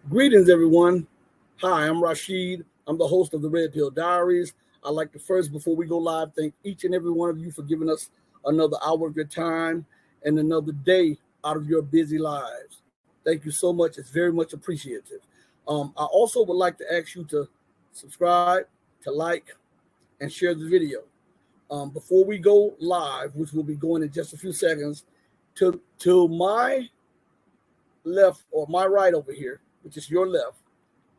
Greetings, everyone. Hi, I'm Rashid. I'm the host of the Red Pill Diaries. I'd like to first, before we go live, thank each and every one of you for giving us another hour of your time and another day out of your busy lives. Thank you so much. It's very much appreciative. I also would like to ask you to subscribe, to like, and share the video. Before we go live, which will be going in just a few seconds, to my left or my right over here, which is your left,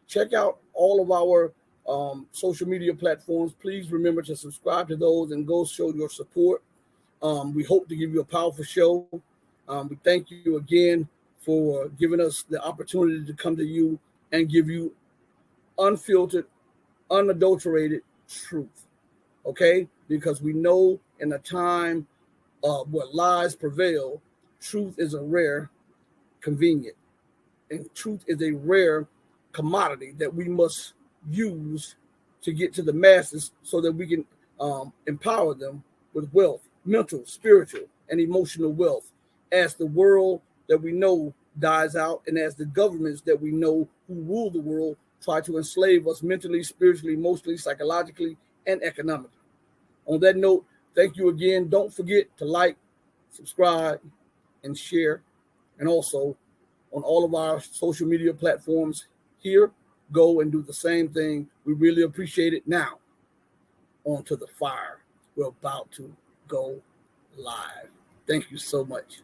check out all of our social media platforms. Please remember to subscribe to those and go show your support. We hope to give you a powerful show. We thank you again for giving us the opportunity to come to you and give you unfiltered, unadulterated truth. Okay? Because we know in a time where lies prevail, truth is a rare convenient, and truth is a rare commodity that we must use to get to the masses so that we can empower them with wealth, mental, spiritual, and emotional wealth, as the world that we know dies out and as the governments that we know who rule the world try to enslave us mentally, spiritually, emotionally, psychologically, and economically. On that note, thank you again. Don't forget to like, subscribe, and share. And also on all of our social media platforms here, go and do the same thing. We really appreciate it. Now, on to the fire. We're about to go live. Thank you so much.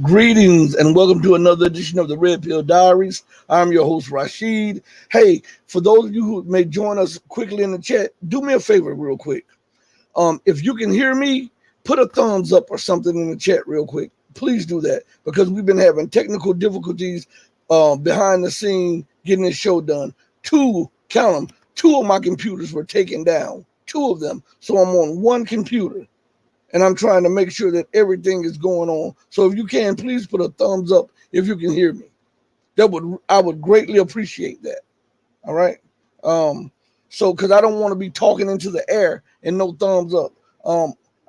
Greetings and welcome to another edition of the Red Pill Diaries. I'm your host, Rashid. Hey, for those of you who may join us quickly in the chat, do me a favor real quick. If you can hear me, put a thumbs up or something in the chat real quick. Please do that, because we've been having technical difficulties behind the scene getting this show done. Two of my computers were taken down, two of them. So I'm on one computer. And I'm trying to make sure that everything is going on. So if you can, please put a thumbs up if you can hear me. I would greatly appreciate that. All right. So because I don't want to be talking into the air and no thumbs up.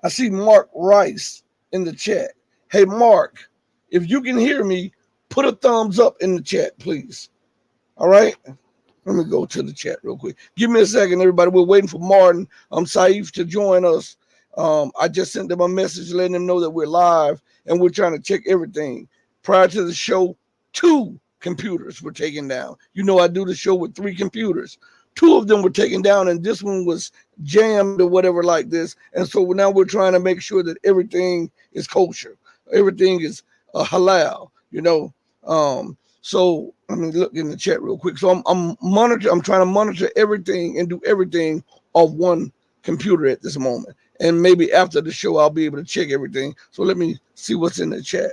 I see Mark Rice in the chat. Hey, Mark, if you can hear me, put a thumbs up in the chat, please. All right. Let me go to the chat real quick. Give me a second, everybody. We're waiting for Martin, Sieff to join us. I just sent them a message letting them know that we're live and we're trying to check everything. Prior to the show, 2 computers were taken down. You know, I do the show with 3 computers. 2 of them were taken down and this one was jammed or whatever like this. And so now we're trying to make sure that everything is kosher. Everything is halal, you know. So let me look in the chat real quick. So I'm trying to monitor everything and do everything off one computer at this moment. And maybe after the show, I'll be able to check everything. So let me see what's in the chat.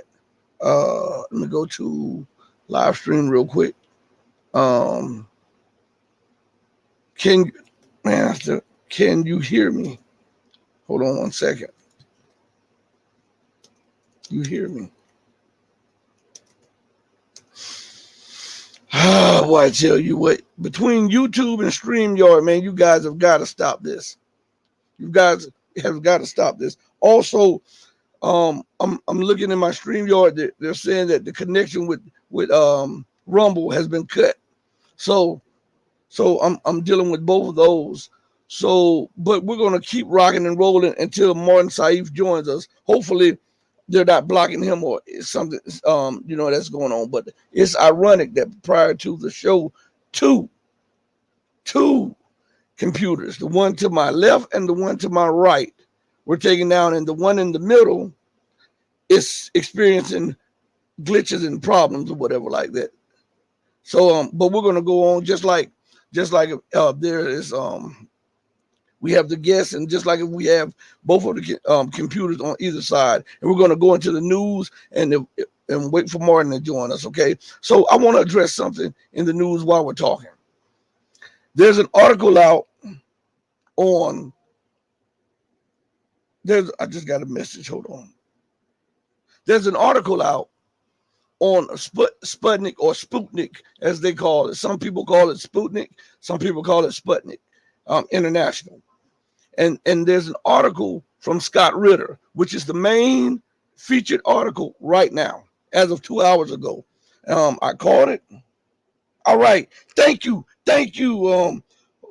Let me go to live stream real quick. Can you hear me? Hold on one second. You hear me? Boy, I tell you what, between YouTube and StreamYard, man, you guys have got to stop this. You guys have got to stop this. Also, I'm looking in my StreamYard. They're saying that the connection with Rumble has been cut. So I'm dealing with both of those. So, but we're going to keep rocking and rolling until Martin Sieff joins us. Hopefully, they're not blocking him or something, that's going on. But it's ironic that prior to the show, two computers, the one to my left and the one to my right, were taken down, and the one in the middle is experiencing glitches and problems or whatever like that. So, but we're going to go on just like there is we have the guests, and just like if we have both of the computers on either side, and we're going to go into the news and wait for Martin to join us. Okay, so I want to address something in the news while we're talking. There's an article out on. I just got a message. Hold on. There's an article out on Sputnik, or Sputnik, as they call it. Some people call it Sputnik. Some people call it Sputnik International. And there's an article from Scott Ritter, which is the main featured article right now, as of 2 hours ago. I caught it. All right. Thank you,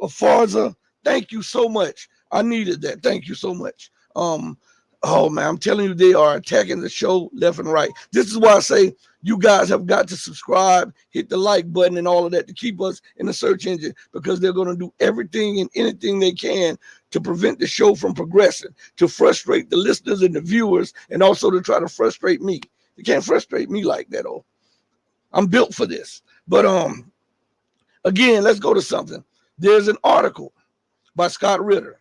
Farza. Thank you so much. I needed that. Thank you so much. Oh man, I'm telling you, they are attacking the show left and right. This is why I say you guys have got to subscribe, hit the like button and all of that to keep us in the search engine, because they're going to do everything and anything they can to prevent the show from progressing, to frustrate the listeners and the viewers, and also to try to frustrate me. You can't frustrate me like that. Oh, I'm built for this. But again, let's go to something. There's an article by Scott Ritter.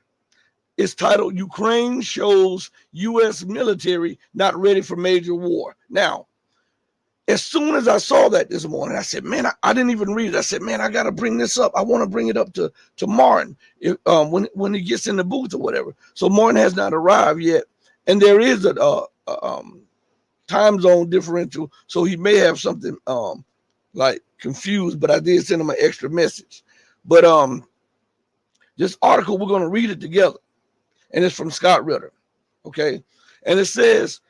It's titled, Ukraine Shows U.S. Military Not Ready for Major War. Now, as soon as I saw that this morning, I said, man, I didn't even read it. I said, man, I got to bring this up. I want to bring it up to Martin when he gets in the booth or whatever. So Martin has not arrived yet. And there is a time zone differential. So he may have something like confused, but I did send him an extra message. But this article, we're going to read it together. And it's from Scott Ritter, okay? And it says,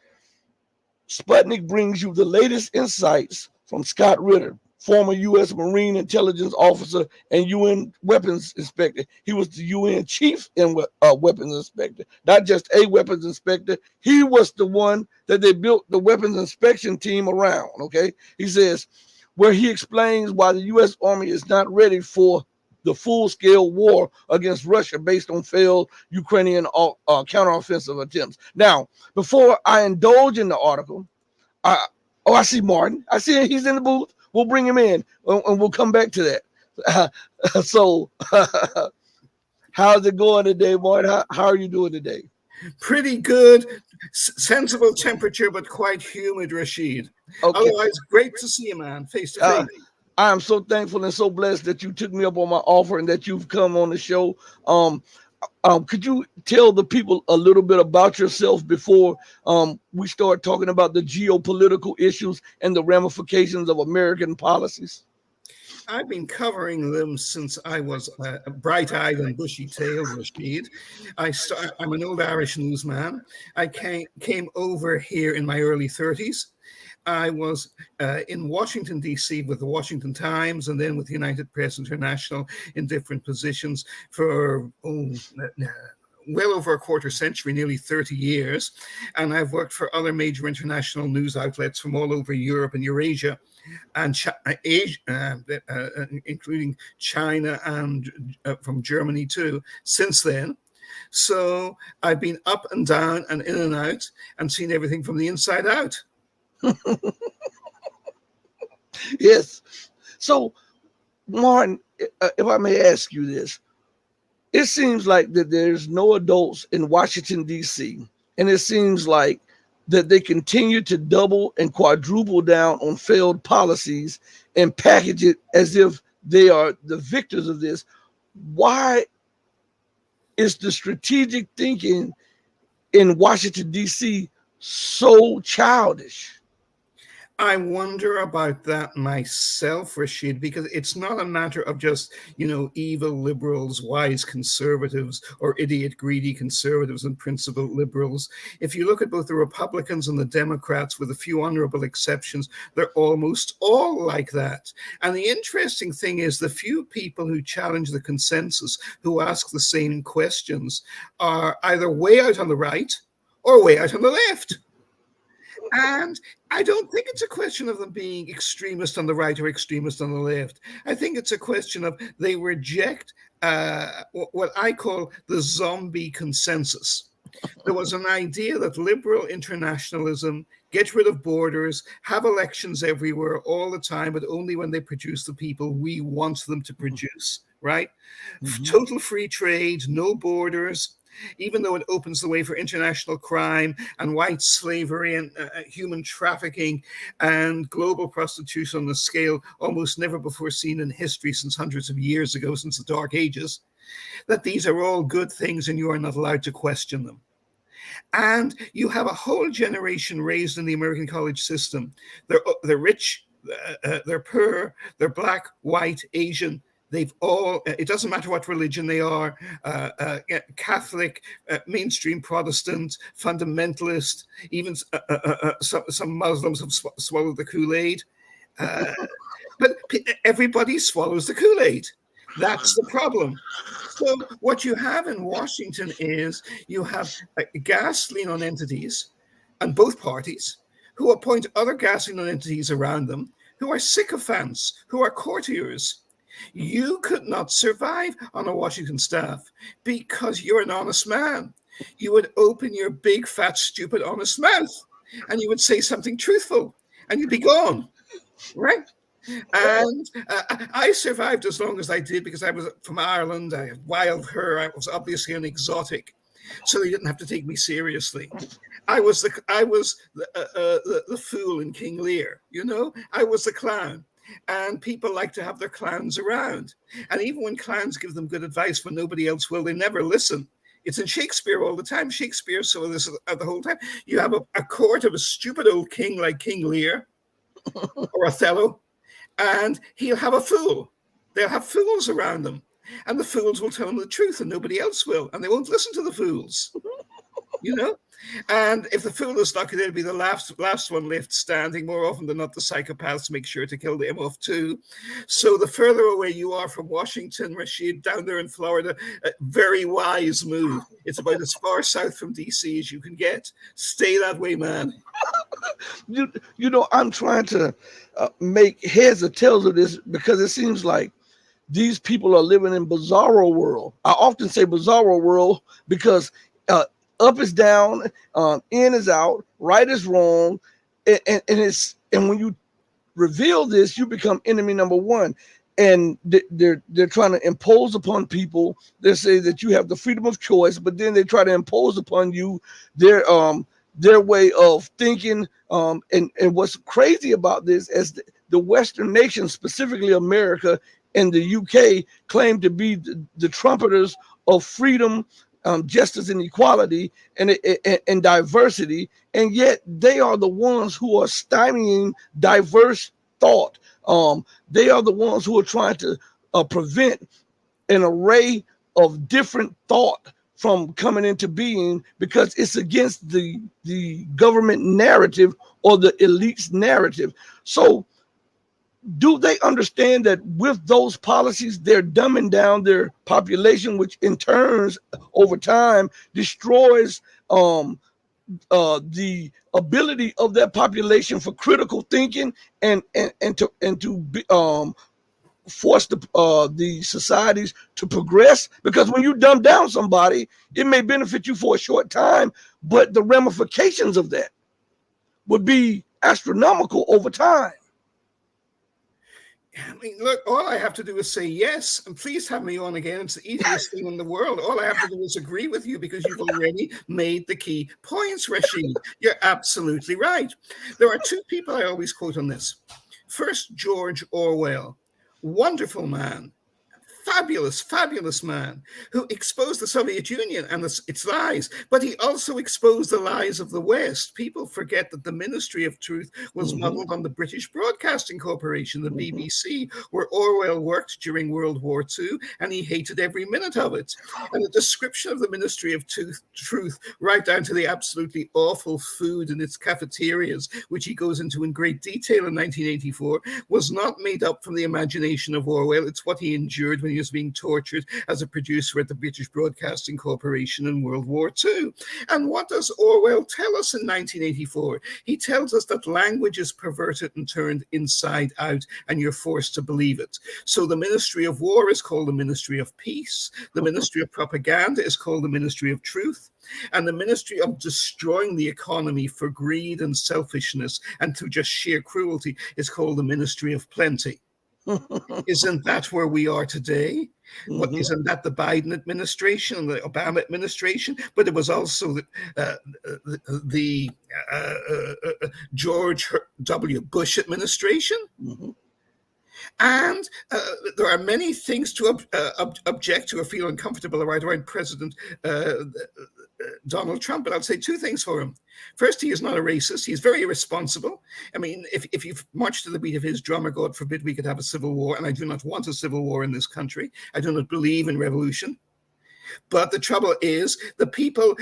Sputnik brings you the latest insights from Scott Ritter, former U.S. Marine intelligence officer and UN weapons inspector. He was the UN chief weapons inspector, not just a weapons inspector. He was the one that they built the weapons inspection team around, okay? He says, where he explains why the U.S. Army is not ready for the full-scale war against Russia based on failed Ukrainian counteroffensive attempts. Now, before I indulge in the article, I see Martin. I see he's in the booth. We'll bring him in, and we'll come back to that. So, how's it going today, Martin? How are you doing today? Pretty good. Sensible temperature, but quite humid, Rashid. Okay. Otherwise, great to see you, man, face to face. I am so thankful and so blessed that you took me up on my offer and that you've come on the show. Could you tell the people a little bit about yourself before we start talking about the geopolitical issues and the ramifications of American policies? I've been covering them since I was bright-eyed and bushy-tailed, Rashid. I'm an old Irish newsman. I came over here in my early 30s. I was in Washington, D.C. with the Washington Times and then with United Press International in different positions for well over a quarter century, nearly 30 years. And I've worked for other major international news outlets from all over Europe and Eurasia and Asia, including China and from Germany too, since then. So I've been up and down and in and out and seen everything from the inside out. Yes. So, Martin, if I may ask you this, it seems like that there's no adults in Washington, D.C., and it seems like that they continue to double and quadruple down on failed policies and package it as if they are the victors of this. Why is the strategic thinking in Washington, D.C. so childish? I wonder about that myself, Rashid, because it's not a matter of just, evil liberals, wise conservatives, or idiot, greedy conservatives and principled liberals. If you look at both the Republicans and the Democrats, with a few honorable exceptions, they're almost all like that. And the interesting thing is the few people who challenge the consensus, who ask the same questions, are either way out on the right or way out on the left. And I don't think it's a question of them being extremist on the right or extremist on the left. I think it's a question of they reject what I call the zombie consensus. There was an idea that liberal internationalism, get rid of borders, have elections everywhere all the time, but only when they produce the people we want them to produce, right? Mm-hmm. Total free trade, no borders. Even though it opens the way for international crime and white slavery and human trafficking and global prostitution on a scale almost never before seen in history since hundreds of years ago, since the Dark Ages, that these are all good things and you are not allowed to question them. And you have a whole generation raised in the American college system. They're rich, they're poor, they're black, white, Asian. They've all, it doesn't matter what religion they are, Catholic, mainstream Protestant, fundamentalist, even some Muslims have swallowed the Kool-Aid. But everybody swallows the Kool-Aid. That's the problem. So what you have in Washington is you have gasoline entities, and both parties, who appoint other gasoline entities around them, who are sycophants, who are courtiers. You could not survive on a Washington staff because you're an honest man. You would open your big, fat, stupid, honest mouth and you would say something truthful and you'd be gone, right? And I survived as long as I did because I was from Ireland. I had wild hair. I was obviously an exotic, so they didn't have to take me seriously. I was the fool in King Lear, I was the clown. And people like to have their clowns around. And even when clowns give them good advice when nobody else will, they never listen. It's in Shakespeare all the time. Shakespeare saw this the whole time. You have a court of a stupid old king like King Lear or Othello, and he'll have a fool. They'll have fools around them. And the fools will tell them the truth and nobody else will. And they won't listen to the fools, And if the fool is lucky, they'll be the last one left standing. More often than not, the psychopaths make sure to kill them off too. So the further away you are from Washington, Rashid, down there in Florida, a very wise move. It's about as far south from D.C. as you can get. Stay that way, man. I'm trying to make heads or tails of this because it seems like these people are living in bizarro world. I often say bizarro world because up is down, in is out, right is wrong, and when you reveal this, you become enemy number one. And they're trying to impose upon people. They say that you have the freedom of choice, but then they try to impose upon you their way of thinking. And what's crazy about this is the Western nations, specifically America and the UK, claim to be the trumpeters of freedom, justice and equality and diversity, and yet they are the ones who are stymieing diverse thought. They are the ones who are trying to prevent an array of different thought from coming into being because it's against the government narrative or the elite's narrative. So do they understand that with those policies, they're dumbing down their population, which in turns over time destroys the ability of that population for critical thinking and to be, force the societies to progress? Because when you dumb down somebody, it may benefit you for a short time, but the ramifications of that would be astronomical over time. I mean, look, all I have to do is say yes, and please have me on again. It's the easiest thing in the world. All I have to do is agree with you because you've already made the key points, Rashid. You're absolutely right. There are two people I always quote on this. First, George Orwell, wonderful man, fabulous man who exposed the Soviet Union and its lies, but he also exposed the lies of the West. People forget that the Ministry of Truth was modeled on the British Broadcasting Corporation, the BBC, where Orwell worked during World War II, and he hated every minute of it. And the description of the Ministry of Truth, right down to the absolutely awful food in its cafeterias, which he goes into in great detail in 1984, was not made up from the imagination of Orwell. It's what he endured when he was being tortured as a producer at the British Broadcasting Corporation in World War II. And what does Orwell tell us in 1984? He tells us that language is perverted and turned inside out, and you're forced to believe it. So the Ministry of War is called the Ministry of Peace. The Ministry of Propaganda is called the Ministry of Truth. And the Ministry of destroying the economy for greed and selfishness and through just sheer cruelty is called the Ministry of Plenty. Isn't that where we are today? What, isn't that the Biden administration and the Obama administration? But it was also the George W. Bush administration. And there are many things to object to or feel uncomfortable around President Donald Trump, but I'll say two things for him. First, he is not a racist. He's very irresponsible. I mean, if you've marched to the beat of his drum, or God forbid we could have a civil war, and I do not want a civil war in this country. I do not believe in revolution. But the trouble is, the people,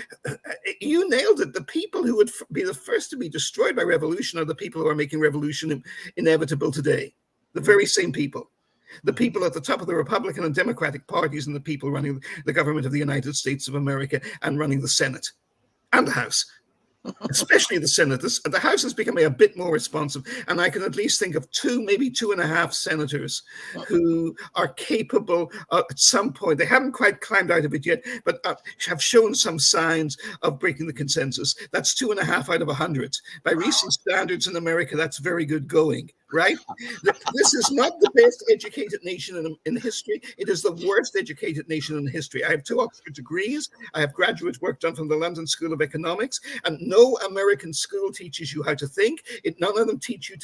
you nailed it, the people who would be the first to be destroyed by revolution are the people who are making revolution inevitable today. The very same people. The people at the top of the Republican and Democratic parties and the people running the government of the United States of America and running the Senate and the House, especially the Senate. The House is becoming a bit more responsive, and I can at least think of two, maybe 2.5 senators who are capable at some point, they haven't quite climbed out of it yet, but have shown some signs of breaking the consensus. That's 2.5 out of 100. By recent standards in America, that's very good going. Right? This is not the best educated nation in history. It is the worst educated nation in history. I have 2 Oxford degrees. I have graduate work done from the London School of Economics, and no American school teaches you how to think. None of them teach you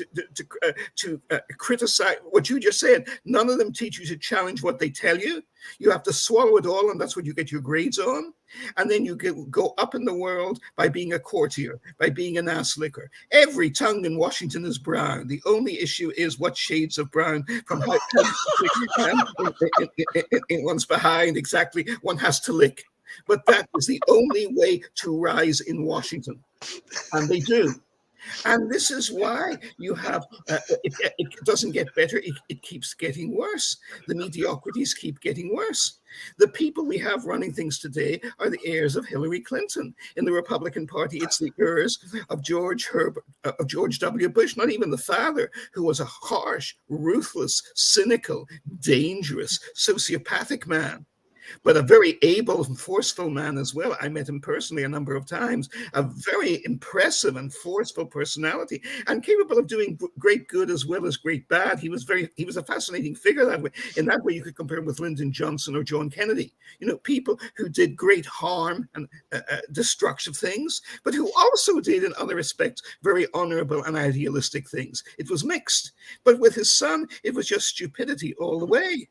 to criticize what you just said. None of them teach you to challenge what they tell you. You have to swallow it all, and that's what you get your grades on. And then you go up in the world by being a courtier, by being an ass licker. Every tongue in Washington is brown. The only issue is what shades of brown from how in one's behind exactly one has to lick. But that is the only way to rise in Washington. And they do. And this is why you have, it doesn't get better, it keeps getting worse. The mediocrities keep getting worse. The people we have running things today are the heirs of Hillary Clinton. In the Republican Party, it's the heirs of George W. Bush, not even the father, who was a harsh, ruthless, cynical, dangerous, sociopathic man. But a very able and forceful man as well. I met him personally a number of times. A very impressive and forceful personality, and capable of doing great good as well as great bad. He was a fascinating figure that way. In that way, you could compare him with Lyndon Johnson or John Kennedy. You know, people who did great harm and destructive things, but who also did, in other respects, very honorable and idealistic things. It was mixed. But with his son, it was just stupidity all the way.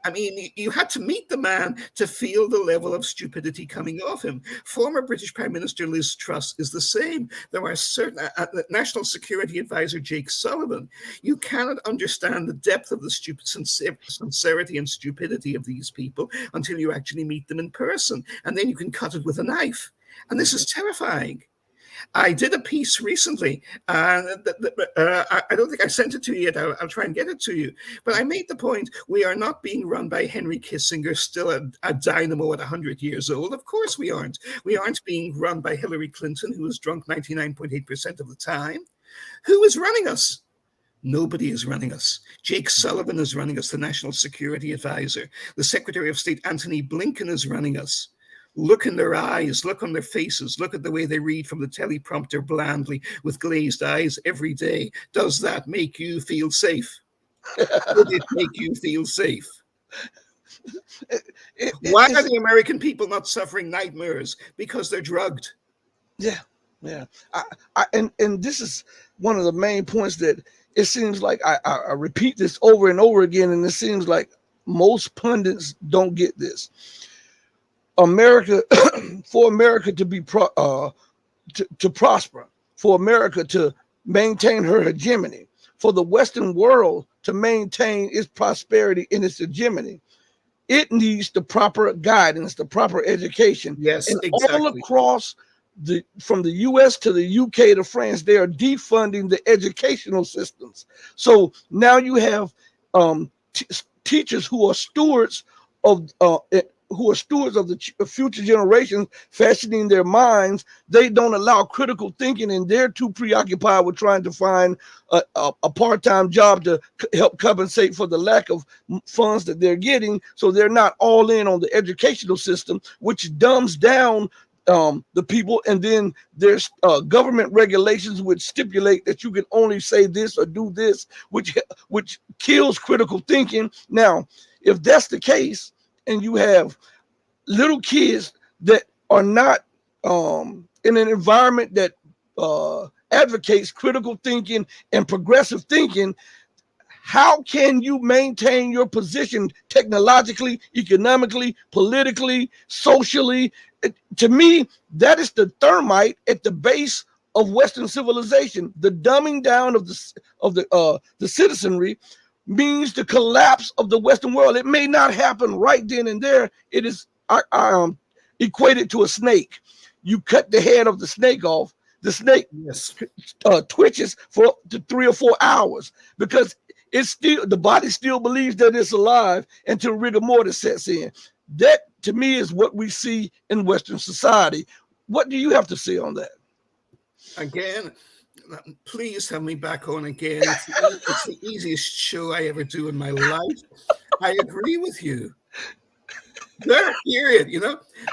I mean, you had to meet the man to feel the level of stupidity coming off him. Former British Prime Minister Liz Truss is the same. There are certain, National Security Advisor Jake Sullivan. You cannot understand the depth of the sincerity and stupidity of these people until you actually meet them in person. And then you can cut it with a knife. And this is terrifying. I did a piece recently. I don't think I sent it to you yet. I'll try and get it to you. But I made the point, we are not being run by Henry Kissinger, still a dynamo at 100 years old. Of course we aren't. We aren't being run by Hillary Clinton, who is drunk 99.8% of the time. Who is running us? Nobody is running us. Jake Sullivan is running us, the National Security Advisor. The Secretary of State, Antony Blinken, is running us. Look in their eyes, look on their faces, look at the way they read from the teleprompter blandly with glazed eyes every day. Does that make you feel safe? Would it make you feel safe? Why are the American people not suffering nightmares? Because they're drugged. Yeah. And this is one of the main points that it seems like I repeat this over and over again, and it seems like most pundits don't get this. America, for America to be to prosper, for America to maintain her hegemony, for the Western world to maintain its prosperity and its hegemony, it needs the proper guidance, the proper education. Yes, and exactly. all across from the US to the UK to France, they are defunding the educational systems. So now you have teachers who are stewards of the future generations, fashioning their minds. They don't allow critical thinking, and they're too preoccupied with trying to find a part-time job to help compensate for the lack of funds that they're getting. So they're not all in on the educational system, which dumbs down the people. And then there's government regulations which stipulate that you can only say this or do this, which kills critical thinking. Now, if that's the case, and you have little kids that are not in an environment that advocates critical thinking and progressive thinking, how can you maintain your position technologically, economically, politically, socially? To me, that is the thermite at the base of Western civilization. The dumbing down of the citizenry means the collapse of the Western world. It may not happen right then and there. It is equated to a snake. You cut the head of the snake off. The snake twitches for up to 3 or 4 hours because the body still believes that it's alive until rigor mortis sets in. That, to me, is what we see in Western society. What do you have to say on that? Again, please have me back on again. It's the easiest show I ever do in my life. I agree with you. There, period.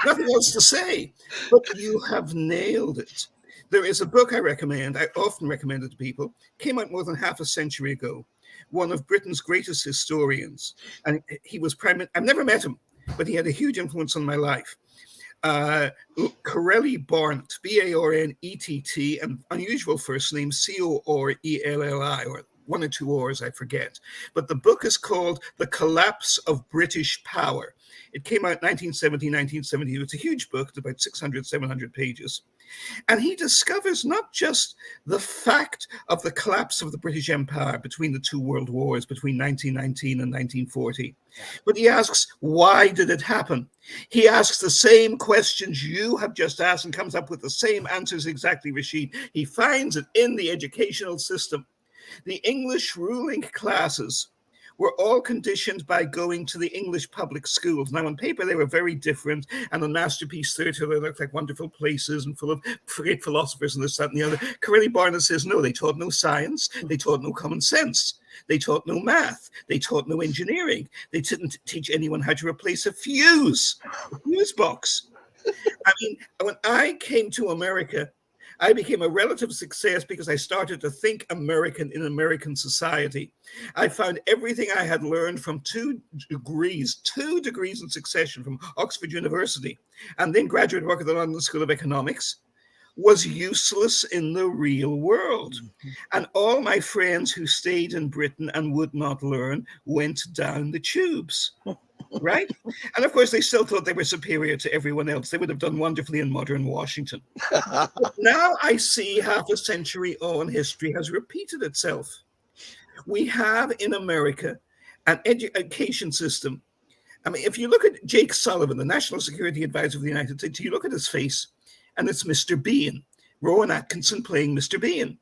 Nothing else to say. But you have nailed it. There is a book I recommend. I often recommend it to people. Came out more than half a century ago. One of Britain's greatest historians, and he was I've never met him, but he had a huge influence on my life. Corelli Barnett, Barnett, an unusual first name, Corelli, or one or two R's, I forget. But the book is called The Collapse of British Power. It came out 1970. It's a huge book, it's about 600, 700 pages. And he discovers not just the fact of the collapse of the British Empire between the two world wars, between 1919 and 1940, but he asks, why did it happen? He asks the same questions you have just asked and comes up with the same answers exactly, Rashid. He finds it in the educational system. The English ruling classes were all conditioned by going to the English public schools. Now, on paper, they were very different, and on Masterpiece Theatre, they looked like wonderful places and full of great philosophers and this, that, and the other. Corelli Barnett says, no, they taught no science, they taught no common sense, they taught no math, they taught no engineering, they didn't teach anyone how to replace a fuse box. I mean, when I came to America, I became a relative success because I started to think American in American society. I found everything I had learned from two degrees in succession from Oxford University, and then graduate work at the London School of Economics, was useless in the real world. And all my friends who stayed in Britain and would not learn went down the tubes. Right? And of course, they still thought they were superior to everyone else. They would have done wonderfully in modern Washington. But now I see half a century on history has repeated itself. We have in America an education system. I mean, if you look at Jake Sullivan, the National Security Advisor of the United States, you look at his face and it's Mr. Bean. Rowan Atkinson playing Mr. Bean.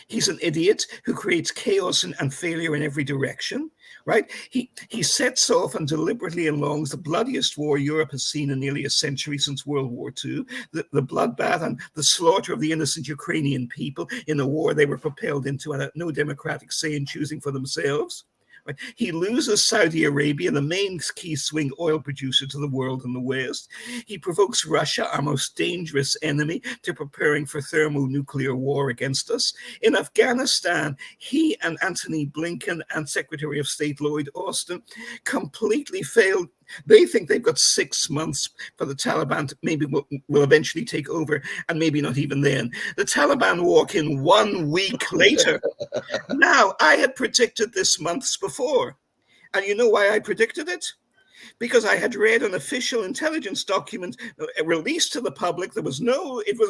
He's an idiot who creates chaos and failure in every direction, right? He sets off and deliberately elongs the bloodiest war Europe has seen in nearly a century since World War II, the bloodbath and the slaughter of the innocent Ukrainian people in a war they were propelled into and had no democratic say in choosing for themselves. Right? He loses Saudi Arabia, the main key swing oil producer to the world in the West. He provokes Russia, our most dangerous enemy, to preparing for thermonuclear war against us. In Afghanistan, he and Antony Blinken and Secretary of State Lloyd Austin completely failed. They think they've got 6 months for the Taliban to maybe will eventually take over, and maybe not even then. The Taliban walk in 1 week later. Now, I had predicted this months before, And you know why I predicted it? Because I had read an official intelligence document released to the public. It was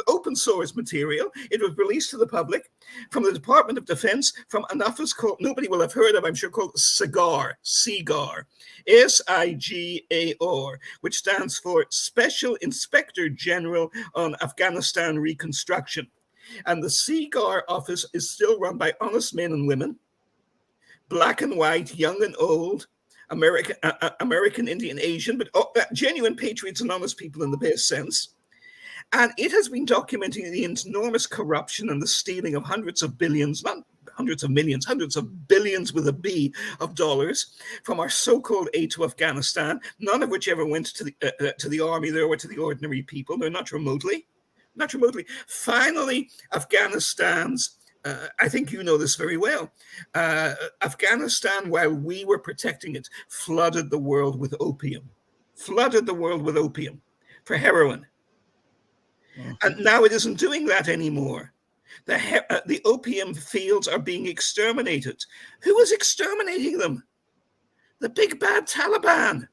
open source material. It was released to the public from the Department of Defense, from an office called, nobody will have heard of, I'm sure, called SIGAR, SIGAR, which stands for Special Inspector General on Afghanistan Reconstruction. And the SIGAR office is still run by honest men and women, black and white, young and old, American, Indian, Asian, but genuine patriots and honest people in the best sense. And it has been documenting the enormous corruption and the stealing of hundreds of billions, not hundreds of millions, hundreds of billions with a B of dollars from our so-called aid to Afghanistan, none of which ever went to the army there or to the ordinary people. They're not remotely. Finally, Afghanistan's I think you know this very well. Afghanistan, while we were protecting it, flooded the world with opium for heroin. Mm-hmm. And now it isn't doing that anymore. The opium fields are being exterminated. Who is exterminating them? The big bad Taliban,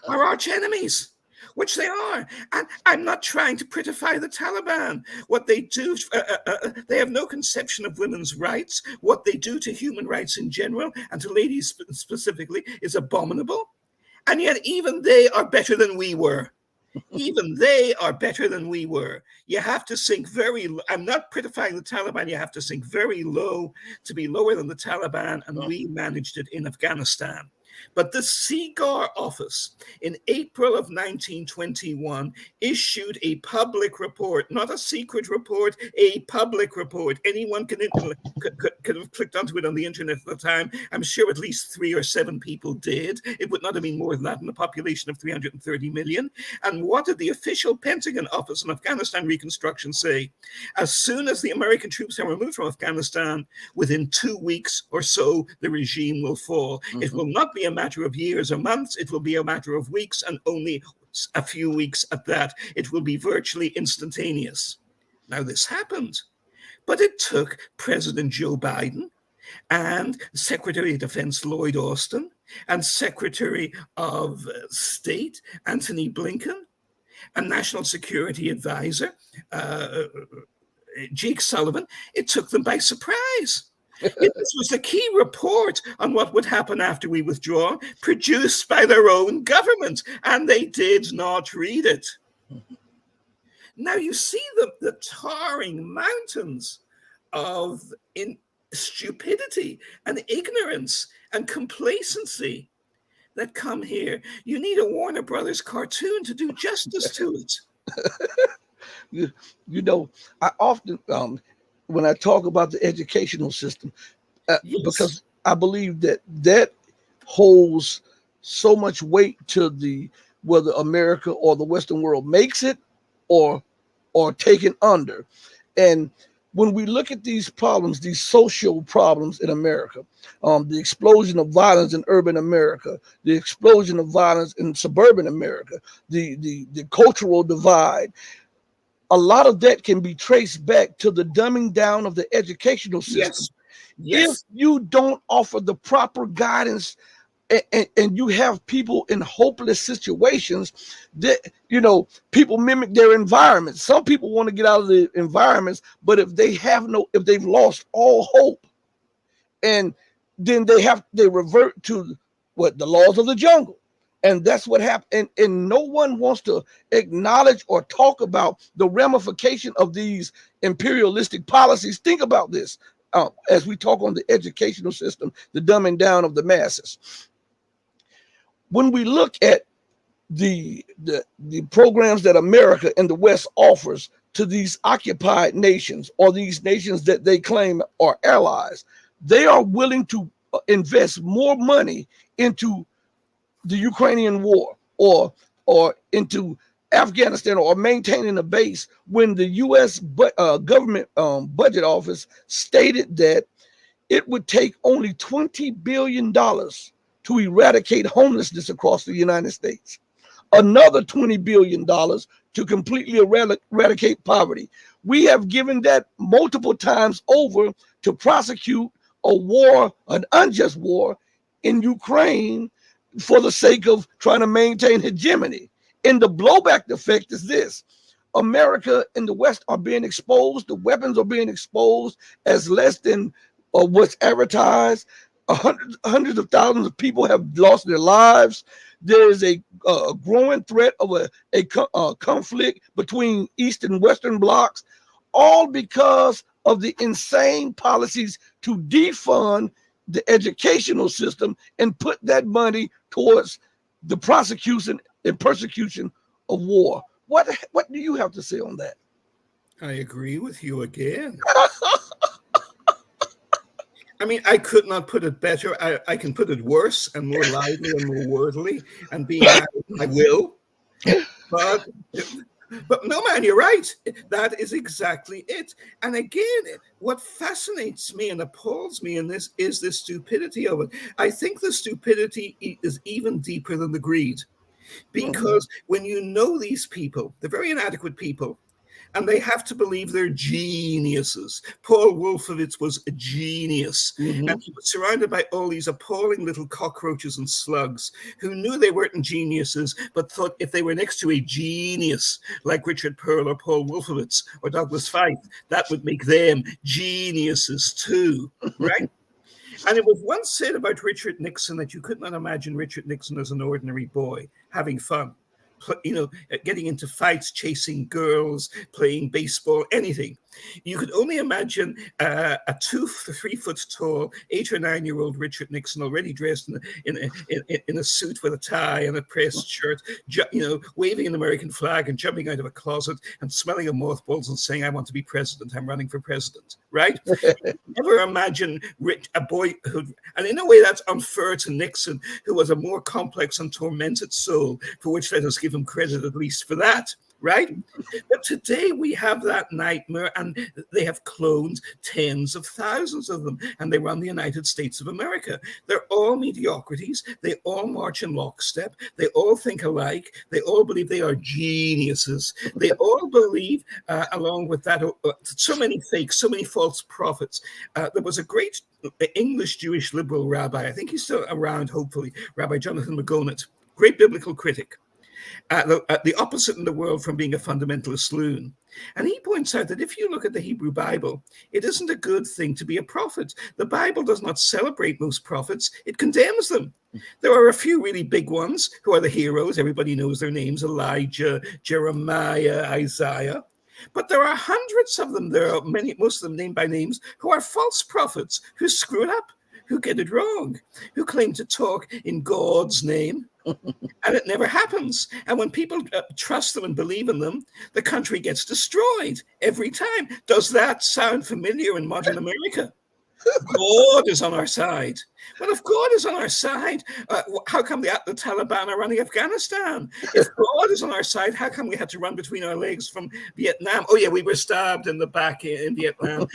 our arch enemies. Which they are. And I'm not trying to prettify the Taliban. What they do, they have no conception of women's rights. What they do to human rights in general, and to ladies specifically, is abominable. And yet even they are better than we were. Even they are better than we were. You have to sink very low. I'm not prettifying the Taliban. You have to sink very low to be lower than the Taliban, and we managed it in Afghanistan. But the SIGAR office in April of 1921 issued a public report, not a secret report, a public report. Anyone could have clicked onto it on the internet at the time. I'm sure at least 3 or 7 people did. It would not have been more than that in a population of 330 million. And what did the official Pentagon office on Afghanistan reconstruction say? As soon as the American troops are removed from Afghanistan, within 2 weeks or so, the regime will fall. Mm-hmm. It will not be a matter of years or months. It will be a matter of weeks, and only a few weeks at that. It will be virtually instantaneous. Now, this happened, but it took President Joe Biden and Secretary of Defense Lloyd Austin and Secretary of State Antony Blinken and National Security Advisor Jake Sullivan. It took them by surprise. This was the key report on what would happen after we withdraw, produced by their own government, and they did not read it. Now you see the towering mountains of stupidity and ignorance and complacency that come here. You need a Warner Brothers cartoon to do justice to it. You know, I often... when I talk about the educational system, yes, because I believe that holds so much weight to whether America or the Western world makes it or taken under. And when we look at these problems, these social problems in America, the explosion of violence in urban America, the explosion of violence in suburban America, the cultural divide, a lot of that can be traced back to the dumbing down of the educational system. Yes. If you don't offer the proper guidance and you have people in hopeless situations, that, people mimic their environments. Some people want to get out of the environments, but if they've lost all hope, and then they revert to the laws of the jungle. And that's what happened. And no one wants to acknowledge or talk about the ramification of these imperialistic policies. Think about this as we talk on the educational system, the dumbing down of the masses. When we look at the programs that America and the West offers to these occupied nations, or these nations that they claim are allies, they are willing to invest more money into the Ukrainian war or into Afghanistan, or maintaining a base, when the U.S. government budget office stated that it would take only $20 billion to eradicate homelessness across the United States, another $20 billion to completely eradicate poverty. We have given that multiple times over to prosecute a war, an unjust war in Ukraine for the sake of trying to maintain hegemony. And the blowback effect is this: America and the West are being exposed. The weapons are being exposed as less than what's advertised. Hundreds of thousands of people have lost their lives. There is a growing threat of a conflict between East and Western blocs, all because of the insane policies to defund the educational system and put that money towards the prosecution and persecution of war. What do you have to say on that? I agree with you again. I mean, I could not put it better. I can put it worse and more lively and more worldly, and being I will. But no, man, you're right. That is exactly it. And again, what fascinates me and appalls me in this is the stupidity of it. I think the stupidity is even deeper than the greed. Because when you know these people, they're very inadequate people, and they have to believe they're geniuses. Paul Wolfowitz was a genius, and he was surrounded by all these appalling little cockroaches and slugs who knew they weren't geniuses, but thought if they were next to a genius like Richard Pearl or Paul Wolfowitz or Douglas Feith, that would make them geniuses too, right? And it was once said about Richard Nixon that you could not imagine Richard Nixon as an ordinary boy having fun, getting into fights, chasing girls, playing baseball, anything. You could only imagine a 2 to 3 foot tall, 8 or 9 year old Richard Nixon, already dressed in a suit with a tie and a pressed shirt, waving an American flag and jumping out of a closet and smelling of mothballs and saying, "I want to be president. I'm running for president." Right? Never imagine a boy who, and in a way that's unfair to Nixon, who was a more complex and tormented soul, for which let us give him credit at least for that. Right? But today we have that nightmare, and they have cloned tens of thousands of them, and they run the United States of America. They're all mediocrities. They all march in lockstep. They all think alike. They all believe they are geniuses. They all believe, along with that, so many fakes, so many false prophets. There was a great English Jewish liberal rabbi, I think he's still around, hopefully, Rabbi Jonathan McGonatt, great biblical critic. The opposite in the world from being a fundamentalist loon. And he points out that if you look at the Hebrew Bible, it isn't a good thing to be a prophet. The Bible does not celebrate most prophets, it condemns them. There are a few really big ones who are the heroes. Everybody knows their names: Elijah, Jeremiah, Isaiah. But there are hundreds of them. There are most of them named by names, who are false prophets, who screw it up, who get it wrong, who claim to talk in God's name. And it never happens. And when people trust them and believe in them, the country gets destroyed every time. Does that sound familiar in modern America? God is on our side. Well, if God is on our side, how come the Taliban are running Afghanistan? If God is on our side, how come we had to run between our legs from Vietnam? Oh, yeah, we were stabbed in the back in Vietnam.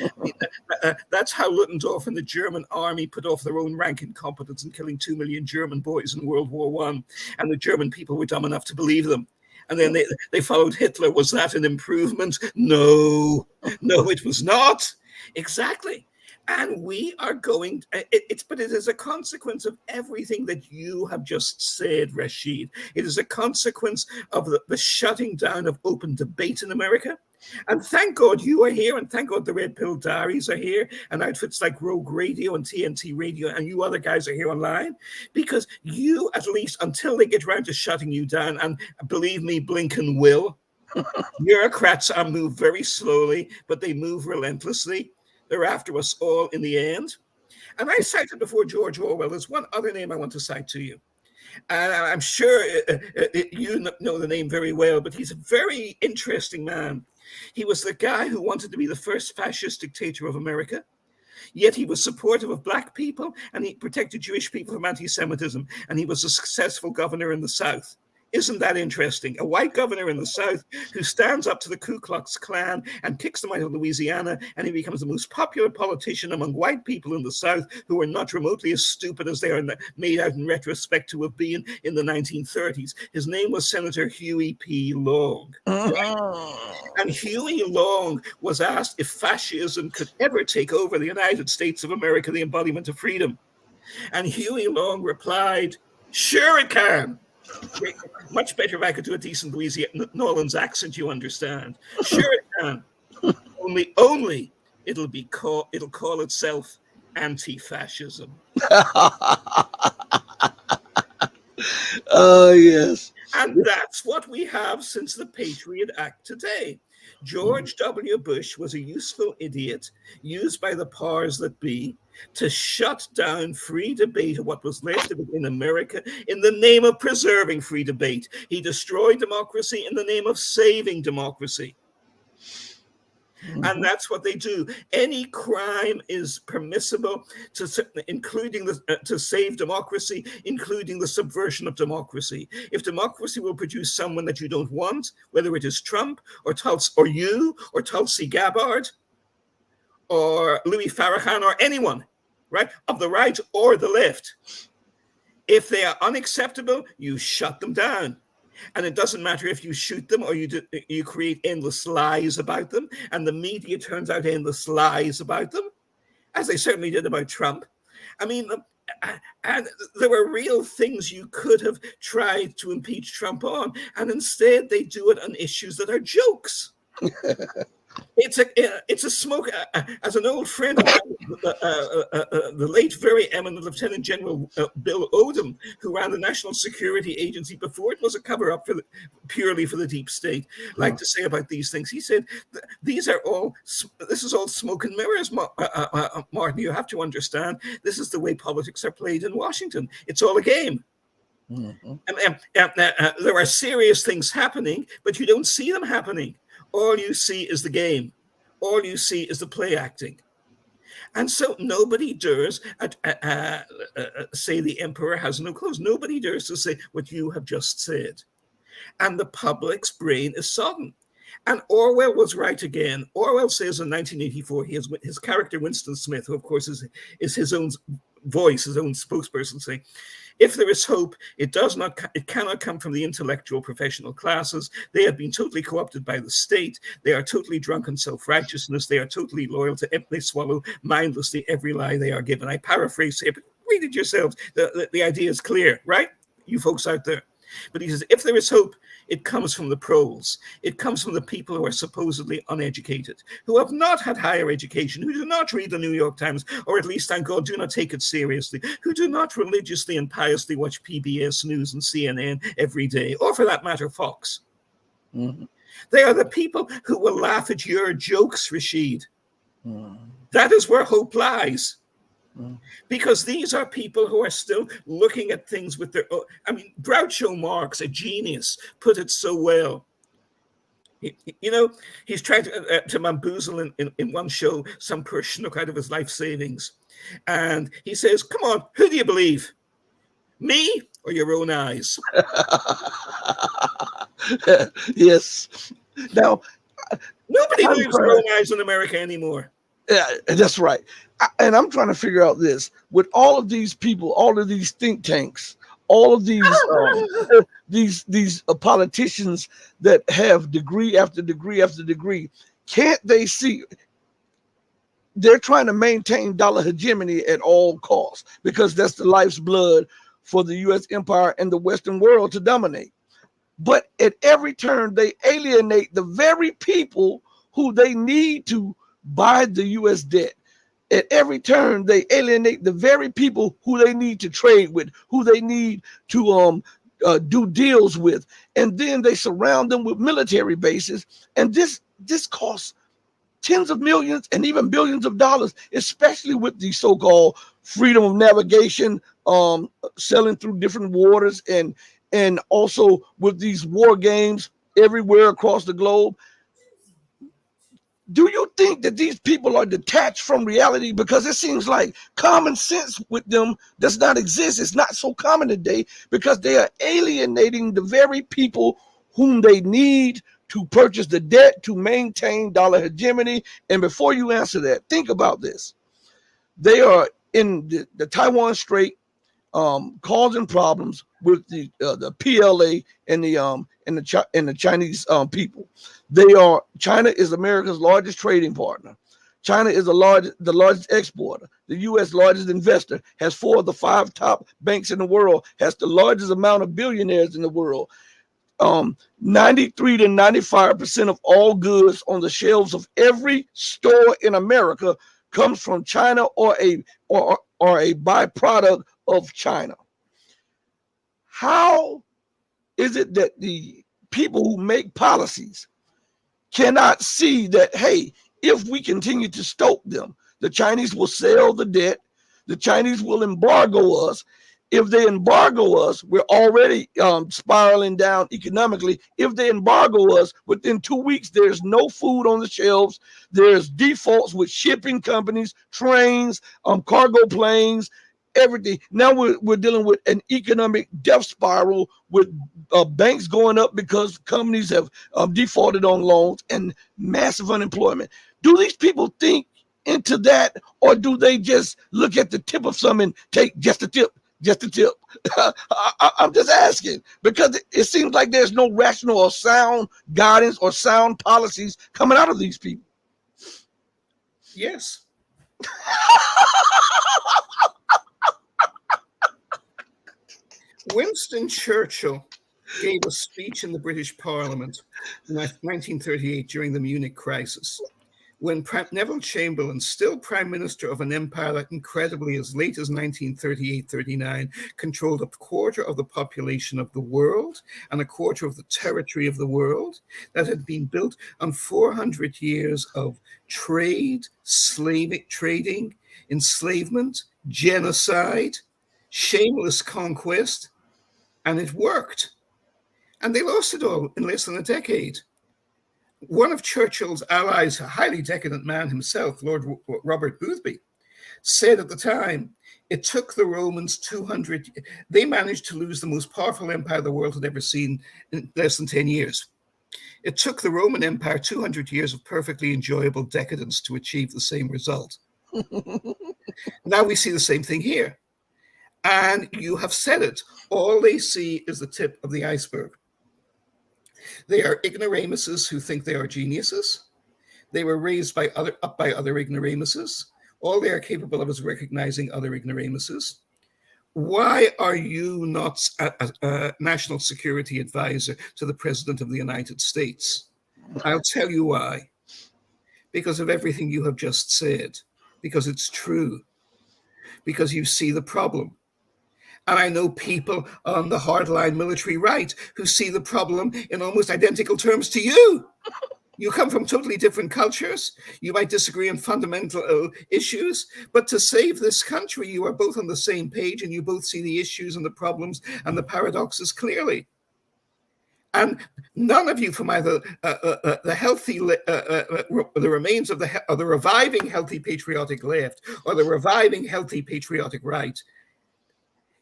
That's how Ludendorff and the German army put off their own rank incompetence in killing 2 million German boys in World War I. And the German people were dumb enough to believe them. And then they followed Hitler. Was that an improvement? No, it was not. Exactly. And we are going, but it is a consequence of everything that you have just said, Rashid. It is a consequence of the shutting down of open debate in America. And thank God you are here, and thank God the Red Pill Diaries are here, and outfits like Rogue Radio and TNT Radio, and you other guys are here online, because you, at least until they get around to shutting you down, and believe me, Blinken will, bureaucrats move very slowly, but they move relentlessly. They're after us all in the end. And I cited before George Orwell. There's one other name I want to cite to you. And I'm sure you know the name very well, but he's a very interesting man. He was the guy who wanted to be the first fascist dictator of America. Yet he was supportive of Black people, and he protected Jewish people from anti-Semitism. And he was a successful governor in the South. Isn't that interesting? A white governor in the South who stands up to the Ku Klux Klan and kicks them out of Louisiana, and he becomes the most popular politician among white people in the South who are not remotely as stupid as they are made out in retrospect to have been in the 1930s. His name was Senator Huey P. Long. Right? And Huey Long was asked if fascism could ever take over the United States of America, the embodiment of freedom. And Huey Long replied, sure it can. Much better if I could do a decent Louisiana Nolans accent, you understand. Sure it can. Only it'll call itself anti-fascism. Oh, yes. And that's what we have since the Patriot Act today. George W. Bush was a useful idiot used by the powers that be to shut down free debate of what was left of it in America in the name of preserving free debate. He destroyed democracy in the name of saving democracy. And that's what they do. Any crime is permissible, including to save democracy, including the subversion of democracy. If democracy will produce someone that you don't want, whether it is Trump or Tulsi Gabbard or Louis Farrakhan or anyone, right, of the right or the left, if they are unacceptable, you shut them down. And it doesn't matter if you shoot them or you create endless lies about them, and the media turns out endless lies about them, as they certainly did about Trump. I mean, and there were real things you could have tried to impeach Trump on, and instead they do it on issues that are jokes. It's a smoke. As an old friend of the late, very eminent Lieutenant General Bill Odom, who ran the National Security Agency before it was a cover-up purely for the deep state, liked to say about these things. He said, this is all smoke and mirrors, Martin. You have to understand, this is the way politics are played in Washington. It's all a game. Mm-hmm. There are serious things happening, but you don't see them happening. All you see is the game. All you see is the play acting. And so nobody dares say the emperor has no clothes. Nobody dares to say what you have just said. And the public's brain is sodden. And Orwell was right again. Orwell says in 1984, he has his character Winston Smith, who of course is his own voice, his own spokesperson, saying, if there is hope, it cannot come from the intellectual professional classes. They have been totally co-opted by the state. They are totally drunk in self-righteousness. They are totally loyal to they swallow mindlessly every lie they are given. I paraphrase here, but read it yourselves. The idea is clear, right? You folks out there. But he says, if there is hope, it comes from the proles. It comes from the people who are supposedly uneducated, who have not had higher education, who do not read the New York Times, or at least, thank God, do not take it seriously, who do not religiously and piously watch PBS News and CNN every day, or for that matter, Fox. Mm-hmm. They are the people who will laugh at your jokes, Rashid. Mm-hmm. That is where hope lies. Because these are people who are still looking at things with their own. I mean, Groucho Marx, a genius, put it so well. He's trying to bamboozle in one show some poor schnook out of his life savings. And he says, come on, who do you believe? Me or your own eyes? Yes. Now, nobody believes their own eyes in America anymore. Yeah, that's right. And I'm trying to figure out this with all of these people, all of these think tanks, all of these these politicians that have degree after degree after degree. Can't they see they're trying to maintain dollar hegemony at all costs, because that's the life's blood for the U.S. empire and the Western world to dominate. But at every turn, they alienate the very people who they need to buy the U.S. debt. At every turn, they alienate the very people who they need to trade with, who they need to do deals with, and then they surround them with military bases. And this costs tens of millions and even billions of dollars, especially with the so-called freedom of navigation, selling through different waters, and also with these war games everywhere across the globe. Do you think that these people are detached from reality? Because it seems like common sense with them does not exist. It's not so common today because they are alienating the very people whom they need to purchase the debt to maintain dollar hegemony. And before you answer that, think about this. They are in the Taiwan Strait, causing problems with the PLA and the Chinese people. China is America's largest trading partner. China is the largest exporter. The U.S. largest investor, has 4 of the 5 top banks in the world, has the largest amount of billionaires in the world. 93 to 95% of all goods on the shelves of every store in America comes from China or a byproduct of China. How is it that the people who make policies cannot see that, hey, if we continue to stoke them, the Chinese will sell the debt, the Chinese will embargo us. If they embargo us, we're already spiraling down economically. If they embargo us, within 2 weeks, there's no food on the shelves. There's defaults with shipping companies, trains, cargo planes, everything. Now we're dealing with an economic death spiral with banks going up because companies have defaulted on loans and massive unemployment. Do these people think into that, or do they just look at the tip of something and take just the tip? Just a tip. I'm just asking, because it seems like there's no rational or sound guidance or sound policies coming out of these people. Yes. Winston Churchill gave a speech in the British Parliament in 1938 during the Munich crisis, when Neville Chamberlain, still prime minister of an empire that incredibly, as late as 1938-39, controlled a quarter of the population of the world and a quarter of the territory of the world, that had been built on 400 years of trade, trading, enslavement, genocide, shameless conquest, and it worked. And they lost it all in less than a decade. One of Churchill's allies, a highly decadent man himself, Lord Robert Boothby, said at the time, it took the Romans 200, they managed to lose the most powerful empire the world had ever seen in less than 10 years. It took the Roman Empire 200 years of perfectly enjoyable decadence to achieve the same result. Now we see the same thing here. And you have said it, all they see is the tip of the iceberg. They are ignoramuses who think they are geniuses. They were raised up by other ignoramuses. All they are capable of is recognizing other ignoramuses. Why are you not a national security advisor to the President of the United States? I'll tell you why. Because of everything you have just said. Because it's true. Because you see the problem. And I know people on the hardline military right who see the problem in almost identical terms to you. You come from totally different cultures. You might disagree on fundamental issues, but to save this country, you are both on the same page and you both see the issues and the problems and the paradoxes clearly. And none of you from either the healthy, the remains of the reviving healthy patriotic left or the reviving healthy patriotic right,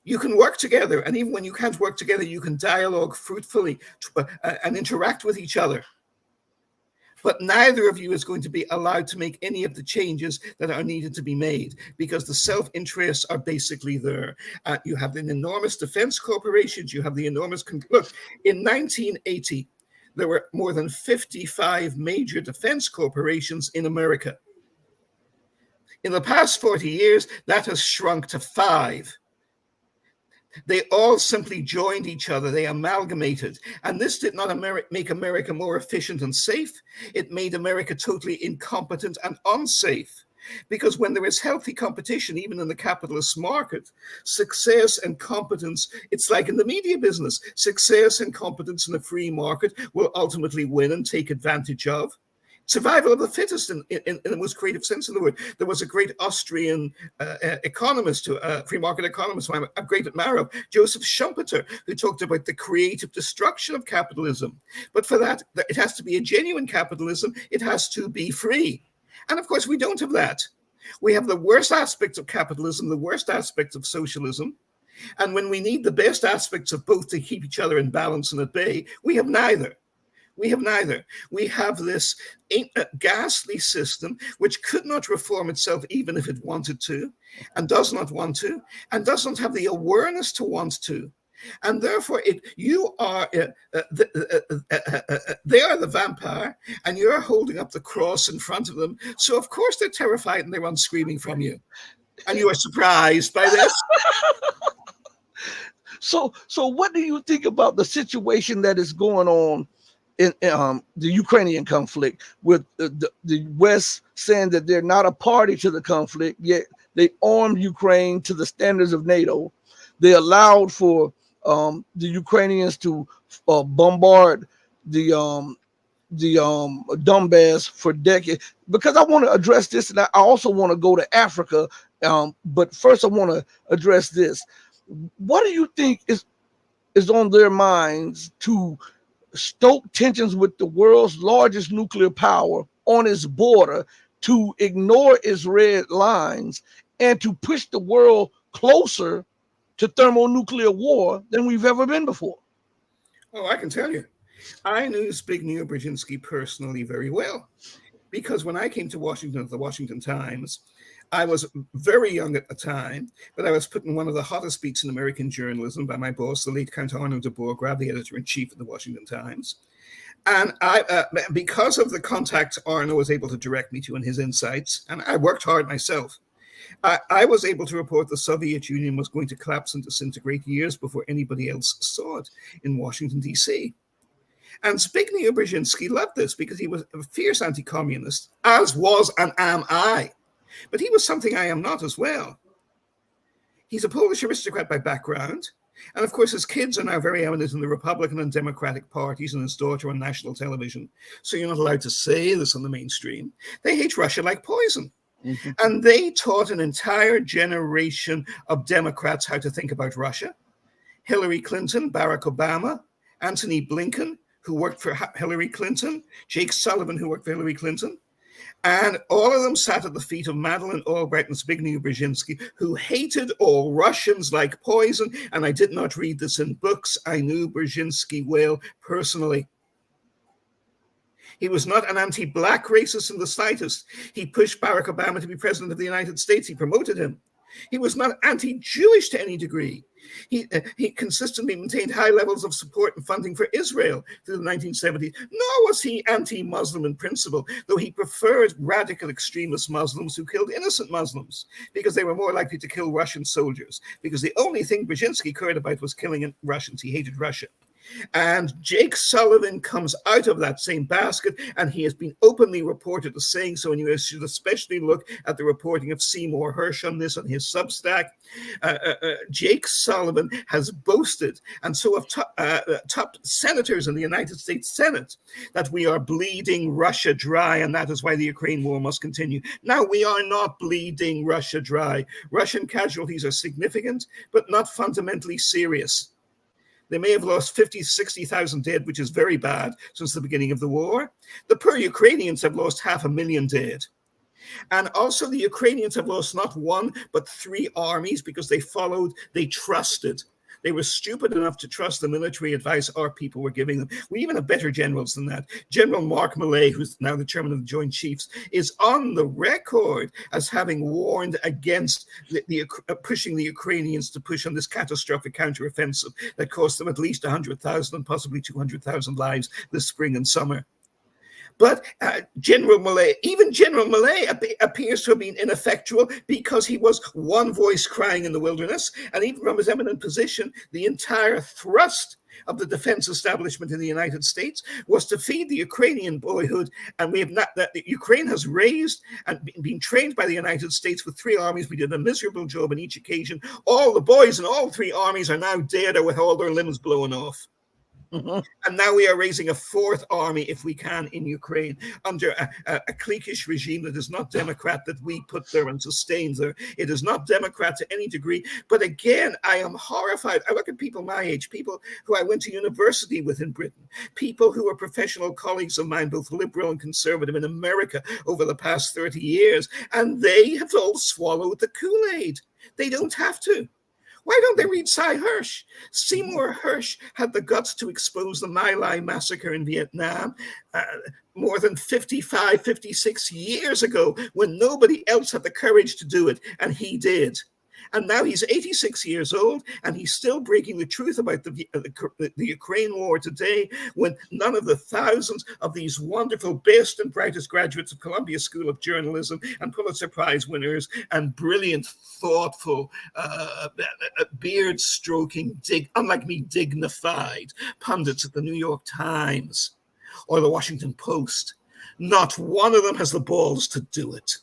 you can work together, and even when you can't work together, you can dialogue fruitfully and interact with each other. But neither of you is going to be allowed to make any of the changes that are needed to be made because the self-interests are basically there. You have the enormous defense corporations, you have the enormous... Look, in 1980, there were more than 55 major defense corporations in America. In the past 40 years, that has shrunk to 5. They all simply joined each other. They amalgamated. And this did not make America more efficient and safe. It made America totally incompetent and unsafe. Because when there is healthy competition, even in the capitalist market, success and competence, it's like in the media business, success and competence in a free market will ultimately win and take advantage of. Survival of the fittest in the most creative sense of the word. There was a great Austrian economist, free market economist, who I'm great admirer of, Joseph Schumpeter, who talked about the creative destruction of capitalism. But for that, it has to be a genuine capitalism. It has to be free. And of course, we don't have that. We have the worst aspects of capitalism, the worst aspects of socialism. And when we need the best aspects of both to keep each other in balance and at bay, we have neither. We have neither. We have this ghastly system which could not reform itself even if it wanted to, and does not want to, and does not have the awareness to want to. And therefore, they are the vampire, and you're holding up the cross in front of them. So of course they're terrified and they run screaming from you. And you are surprised by this. So what do you think about the situation that is going on in the Ukrainian conflict, with the West saying that they're not a party to the conflict, yet they armed Ukraine to the standards of NATO? They allowed for the Ukrainians to bombard the Donbass for decades. Because I want to address this, and I also want to go to Africa. But first, I want to address this. What do you think is on their minds to stoke tensions with the world's largest nuclear power on its border, to ignore its red lines, and to push the world closer to thermonuclear war than we've ever been before? Oh, I can tell you. I knew Zbigniew Brzezinski personally very well, because when I came to Washington at the Washington Times, I was very young at the time, but I was put in one of the hottest beats in American journalism by my boss, the late Count Arno de Bourgrave, the editor-in-chief of the Washington Times. And because of the contact Arno was able to direct me to and his insights, and I worked hard myself, I was able to report the Soviet Union was going to collapse and disintegrate years before anybody else saw it in Washington, D.C. And Zbigniew Brzezinski loved this because he was a fierce anti-communist, as was and am I. But he was something I am not as well. He's a Polish aristocrat by background. And of course, his kids are now very eminent in the Republican and Democratic parties, and his daughter on national television. So you're not allowed to say this on the mainstream. They hate Russia like poison. Mm-hmm. And they taught an entire generation of Democrats how to think about Russia. Hillary Clinton, Barack Obama, Antony Blinken, who worked for Hillary Clinton, Jake Sullivan, who worked for Hillary Clinton. And all of them sat at the feet of Madeleine Albright and Zbigniew Brzezinski, who hated all Russians like poison. And I did not read this in books. I knew Brzezinski well personally. He was not an anti-black racist in the slightest. He pushed Barack Obama to be president of the United States. He promoted him. He was not anti-Jewish to any degree. He consistently maintained high levels of support and funding for Israel through the 1970s. Nor was he anti-Muslim in principle, though he preferred radical extremist Muslims who killed innocent Muslims because they were more likely to kill Russian soldiers. Because the only thing Brzezinski cared about was killing Russians. He hated Russia. And Jake Sullivan comes out of that same basket, and he has been openly reported as saying so, and you should especially look at the reporting of Seymour Hersh on this on his Substack. Jake Sullivan has boasted, and so have top senators in the United States Senate, that we are bleeding Russia dry, and that is why the Ukraine war must continue. Now, we are not bleeding Russia dry. Russian casualties are significant, but not fundamentally serious. They may have lost 50, 60,000 dead, which is very bad since the beginning of the war. The poor Ukrainians have lost 500,000 dead. And also the Ukrainians have lost not one, but 3 armies because they trusted. They were stupid enough to trust the military advice our people were giving them. We even have better generals than that. General Mark Milley, who's now the chairman of the Joint Chiefs, is on the record as having warned against pushing the Ukrainians to push on this catastrophic counteroffensive that cost them at least 100,000 and possibly 200,000 lives this spring and summer. But General Milley appears to have been ineffectual because he was one voice crying in the wilderness. And even from his eminent position, the entire thrust of the defense establishment in the United States was to feed the Ukrainian boyhood. And we have not, that Ukraine has raised and been trained by the United States with 3 armies. We did a miserable job on each occasion. All the boys in all 3 armies are now dead or with all their limbs blown off. Mm-hmm. And now we are raising a 4th army, if we can, in Ukraine under a cliquish regime that is not Democrat, that we put there and sustains there. It is not Democrat to any degree. But again, I am horrified. I look at people my age, people who I went to university with in Britain, people who are professional colleagues of mine, both liberal and conservative in America over the past 30 years, and they have all swallowed the Kool-Aid. They don't have to. Why don't they read Cy Hersh? Seymour Hersh had the guts to expose the My Lai massacre in Vietnam more than 55, 56 years ago when nobody else had the courage to do it, and he did. And now he's 86 years old, and he's still breaking the truth about the Ukraine war today, when none of the thousands of these wonderful, best and brightest graduates of Columbia School of Journalism and Pulitzer Prize winners and brilliant, thoughtful, beard-stroking, unlike me, dignified pundits at the New York Times or the Washington Post, not one of them has the balls to do it.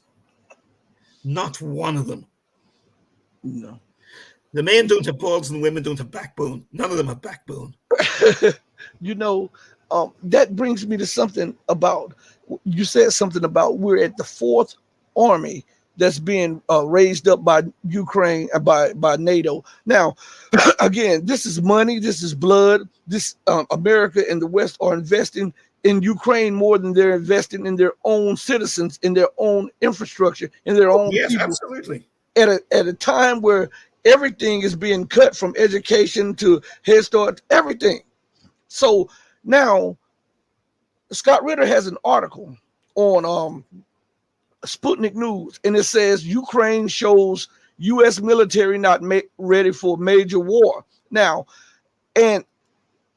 Not one of them. No. The men don't have balls and the women don't have backbone. None of them have backbone. You know, that brings me to something about, you said something about we're at the fourth army that's being raised up by Ukraine, by NATO. Now, again, this is money, this is blood. This America and the West are investing in Ukraine more than they're investing in their own citizens, in their own infrastructure, in their own yes, people. Absolutely. At a time where everything is being cut, from education to Head Start, everything. So now Scott Ritter has an article on Sputnik News, and it says Ukraine shows U.S. military not ready for major war. Now, and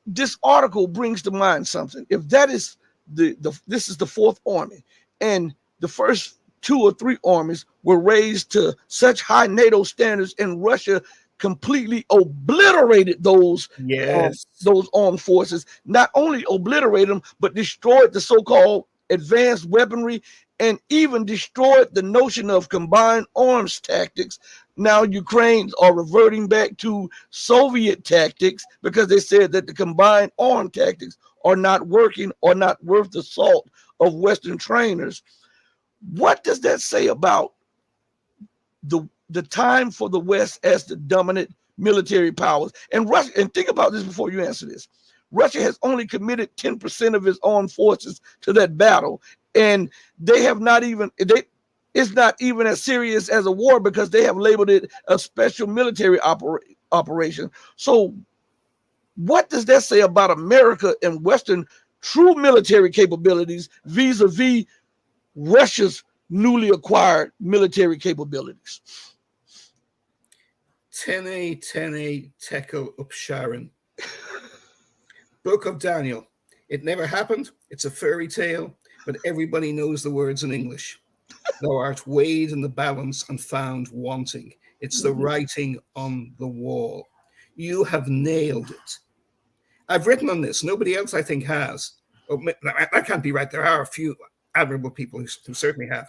this article brings to mind something. If that is this is the fourth army, and the first 2 or 3 armies were raised to such high NATO standards, and Russia completely obliterated those armed forces. Not only obliterated them, but destroyed the so-called advanced weaponry, and even destroyed the notion of combined arms tactics. Now Ukrainians are reverting back to Soviet tactics because they said that the combined arm tactics are not working or not worth the salt of Western trainers. What does that say about the time for the West as the dominant military powers? And Russia, and think about this before you answer this. Russia has only committed 10% of its armed forces to that battle, and they have not even, it's not even as serious as a war because they have labeled it a special military operation. So what does that say about America and Western true military capabilities vis-a-vis Russia's newly acquired military capabilities? Tene tekel upsharon. Book of Daniel. It never happened. It's a fairy tale, but everybody knows the words in English. Thou art weighed in the balance and found wanting. It's the writing on the wall. You have nailed it. I've written on this. Nobody else, I think, has. Oh, that can't be right. There are a few admirable people who certainly have.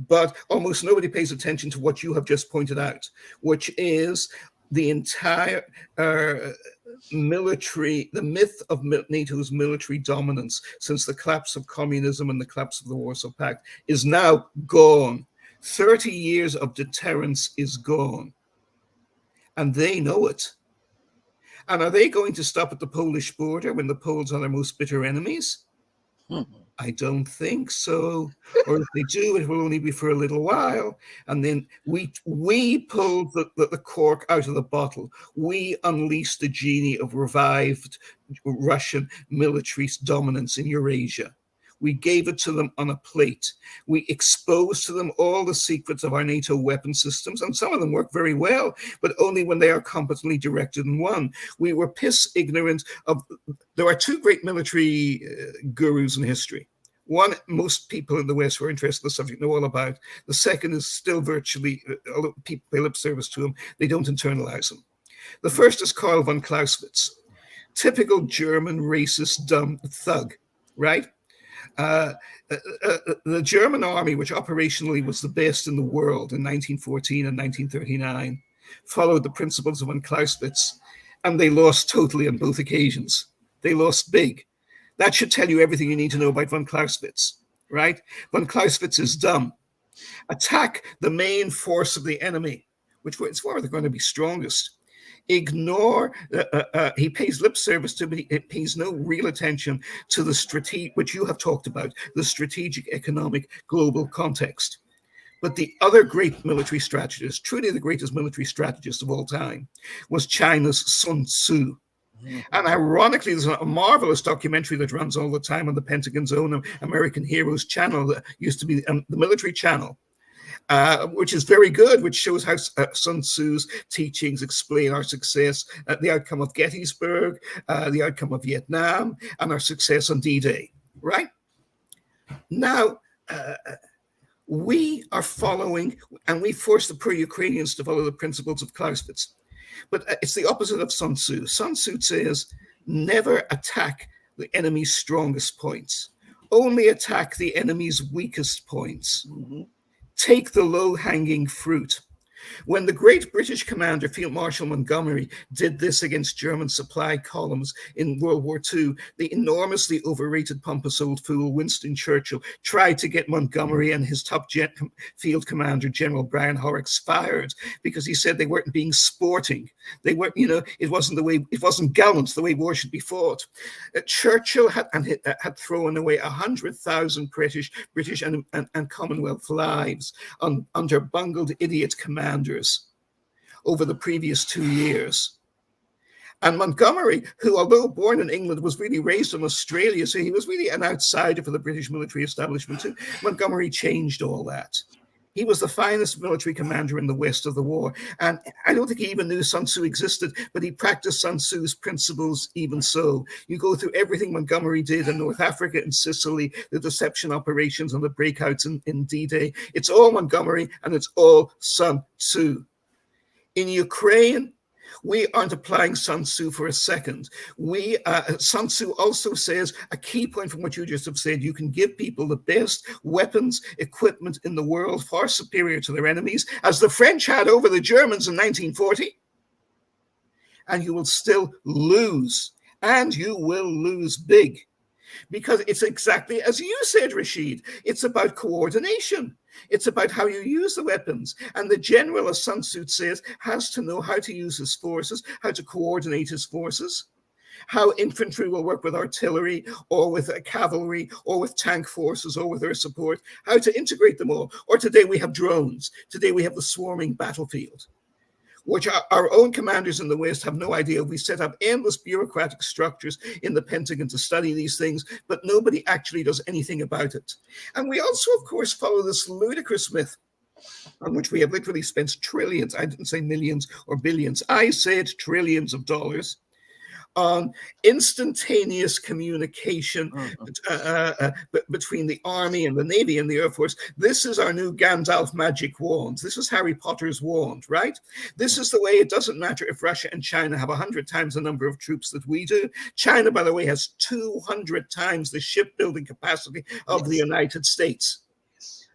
But almost nobody pays attention to what you have just pointed out, which is the entire military, the myth of NATO's military dominance since the collapse of communism and the collapse of the Warsaw Pact is now gone. 30 years of deterrence is gone. And they know it. And are they going to stop at the Polish border when the Poles are their most bitter enemies? I don't think so. Or if they do, it will only be for a little while. And then we pulled the cork out of the bottle. We unleashed the genie of revived Russian military dominance in Eurasia. We gave it to them on a plate. We exposed to them all the secrets of our NATO weapon systems, and some of them work very well, but only when they are competently directed and won. We were piss ignorant of. There are 2 great military gurus in history. One, most people in the West who are interested in the subject know all about. The second is still virtually, although people pay lip service to him, they don't internalize him. The first is Karl von Clausewitz, typical German racist dumb thug, right? The German army, which operationally was the best in the world in 1914 and 1939, followed the principles of von Clausewitz, and they lost totally on both occasions. They lost big. That should tell you everything you need to know about von Clausewitz, right? Von Clausewitz is dumb. Attack the main force of the enemy, which is where they're going to be strongest. Ignore, he pays lip service to, but he pays no real attention to the strategic, which you have talked about, the strategic, economic, global context. But the other great military strategist, truly the greatest military strategist of all time, was China's Sun Tzu. And ironically, there's a marvelous documentary that runs all the time on the Pentagon's own American Heroes channel that used to be the military channel. which is very good, which shows how Sun Tzu's teachings explain our success, the outcome of Gettysburg, the outcome of Vietnam, and our success on D-Day, right? Now, we are following, and we force the pro-Ukrainians to follow the principles of Clausewitz. But it's the opposite of Sun Tzu. Sun Tzu says, never attack the enemy's strongest points. Only attack the enemy's weakest points. Mm-hmm. Take the low-hanging fruit. When the great British commander, Field Marshal Montgomery, did this against German supply columns in World War II, the enormously overrated pompous old fool Winston Churchill tried to get Montgomery and his top field commander, General Brian Horrocks, fired because he said they weren't being sporting. They weren't, it wasn't gallant the way war should be fought. Churchill had thrown away 100,000 British and Commonwealth lives under bungled idiot commanders over the previous 2 years. And Montgomery, who, although born in England, was really raised in Australia, so he was really an outsider for the British military establishment too. Montgomery changed all that. He was the finest military commander in the West of the war. And I don't think he even knew Sun Tzu existed, but he practiced Sun Tzu's principles even so. You go through everything Montgomery did in North Africa and Sicily, the deception operations and the breakouts in D-Day. It's all Montgomery and it's all Sun Tzu. In Ukraine, we aren't applying Sun Tzu for a second. Sun Tzu also says a key point from what you just have said: you can give people the best weapons, equipment in the world, far superior to their enemies, as the French had over the Germans in 1940, and you will still lose, and you will lose big. Because it's exactly as you said, Rashid. It's about coordination. It's about how you use the weapons. And the general, as Sun Tzu says, has to know how to use his forces, how to coordinate his forces, how infantry will work with artillery or with cavalry or with tank forces or with air support, how to integrate them all. Or today we have drones. Today we have the swarming battlefield, which our own commanders in the West have no idea. We set up endless bureaucratic structures in the Pentagon to study these things, but nobody actually does anything about it. And we also, of course, follow this ludicrous myth on which we have literally spent trillions, I didn't say millions or billions, I said trillions of dollars, on instantaneous communication between the Army and the Navy and the Air Force. This is our new Gandalf magic wand. This is Harry Potter's wand, right? This is the way. It doesn't matter if Russia and China have 100 times the number of troops that we do. China, by the way, has 200 times the shipbuilding capacity of the United States.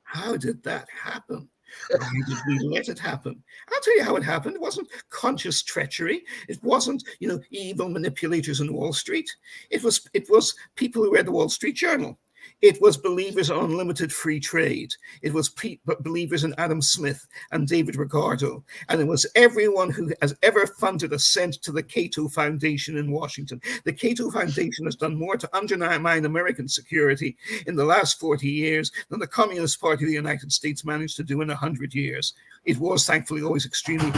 How did that happen? Why did we let it happen? I'll tell you how it happened. It wasn't conscious treachery. It wasn't, evil manipulators in Wall Street. It was people who read the Wall Street Journal. It was believers in unlimited free trade. It was believers in Adam Smith and David Ricardo. And it was everyone who has ever funded a cent to the Cato Foundation in Washington. The Cato Foundation has done more to undermine American security in the last 40 years than the Communist Party of the United States managed to do in 100 years. It was thankfully always extremely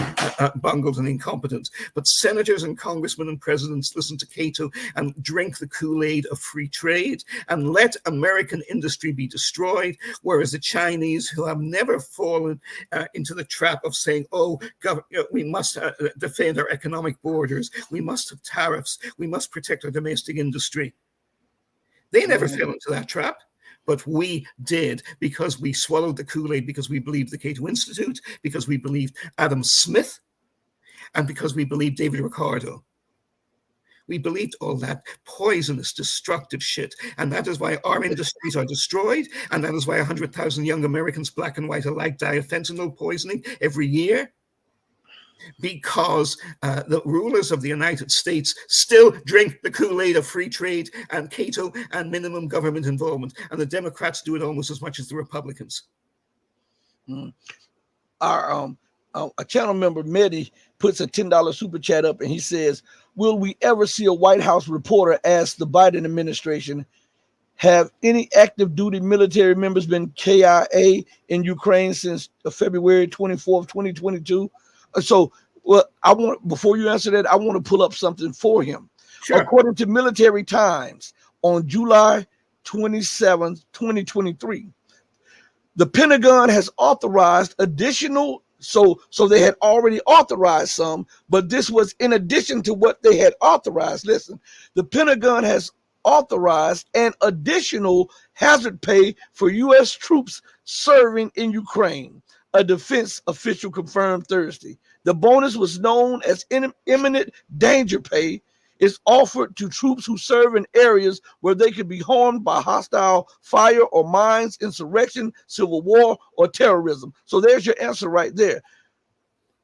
bungled and incompetent. But senators and congressmen and presidents listen to Cato and drink the Kool-Aid of free trade and let American industry be destroyed, whereas the Chinese, who have never fallen into the trap of saying, we must defend our economic borders, we must have tariffs, we must protect our domestic industry. They never fell into that trap. But we did, because we swallowed the Kool-Aid, because we believed the Cato Institute, because we believed Adam Smith, and because we believed David Ricardo. We believed all that poisonous, destructive shit. And that is why our industries are destroyed. And that is why 100,000 young Americans, black and white alike, die of fentanyl poisoning every year. Because the rulers of the United States still drink the Kool-Aid of free trade and Cato and minimum government involvement. And the Democrats do it almost as much as the Republicans. Our a channel member, Mehdi, puts a $10 super chat up and he says, will we ever see a White House reporter ask the Biden administration, have any active duty military members been KIA in Ukraine since February 24th, 2022? Before you answer that, I want to pull up something for him. Sure. According to Military Times, on July 27th, 2023, The Pentagon has authorized additional, so they had already authorized some, but this was in addition to what they had authorized. Listen, the Pentagon has authorized an additional hazard pay for U.S. troops serving in Ukraine, a defense official confirmed Thursday. The bonus was known as imminent danger pay, is offered to troops who serve in areas where they could be harmed by hostile fire or mines, insurrection, civil war, or terrorism. So there's your answer right there.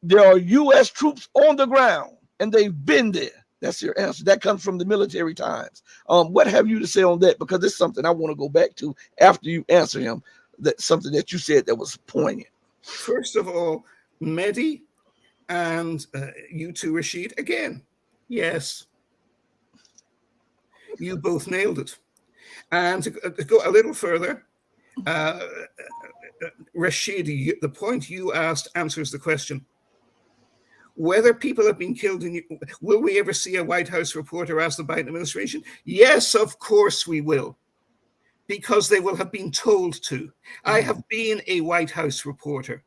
There are U.S. troops on the ground, and they've been there. That's your answer. That comes from the Military Times. What have you to say on that? Because it's something I want to go back to after you answer him. That's something that you said that was poignant. First of all, Mehdi and you too, Rashid, again, yes. You both nailed it. And to go a little further, Rashid, the point you asked answers the question. Whether people have been killed, will we ever see a White House reporter ask the Biden administration? Yes, of course we will, because they will have been told to. I have been a White House reporter.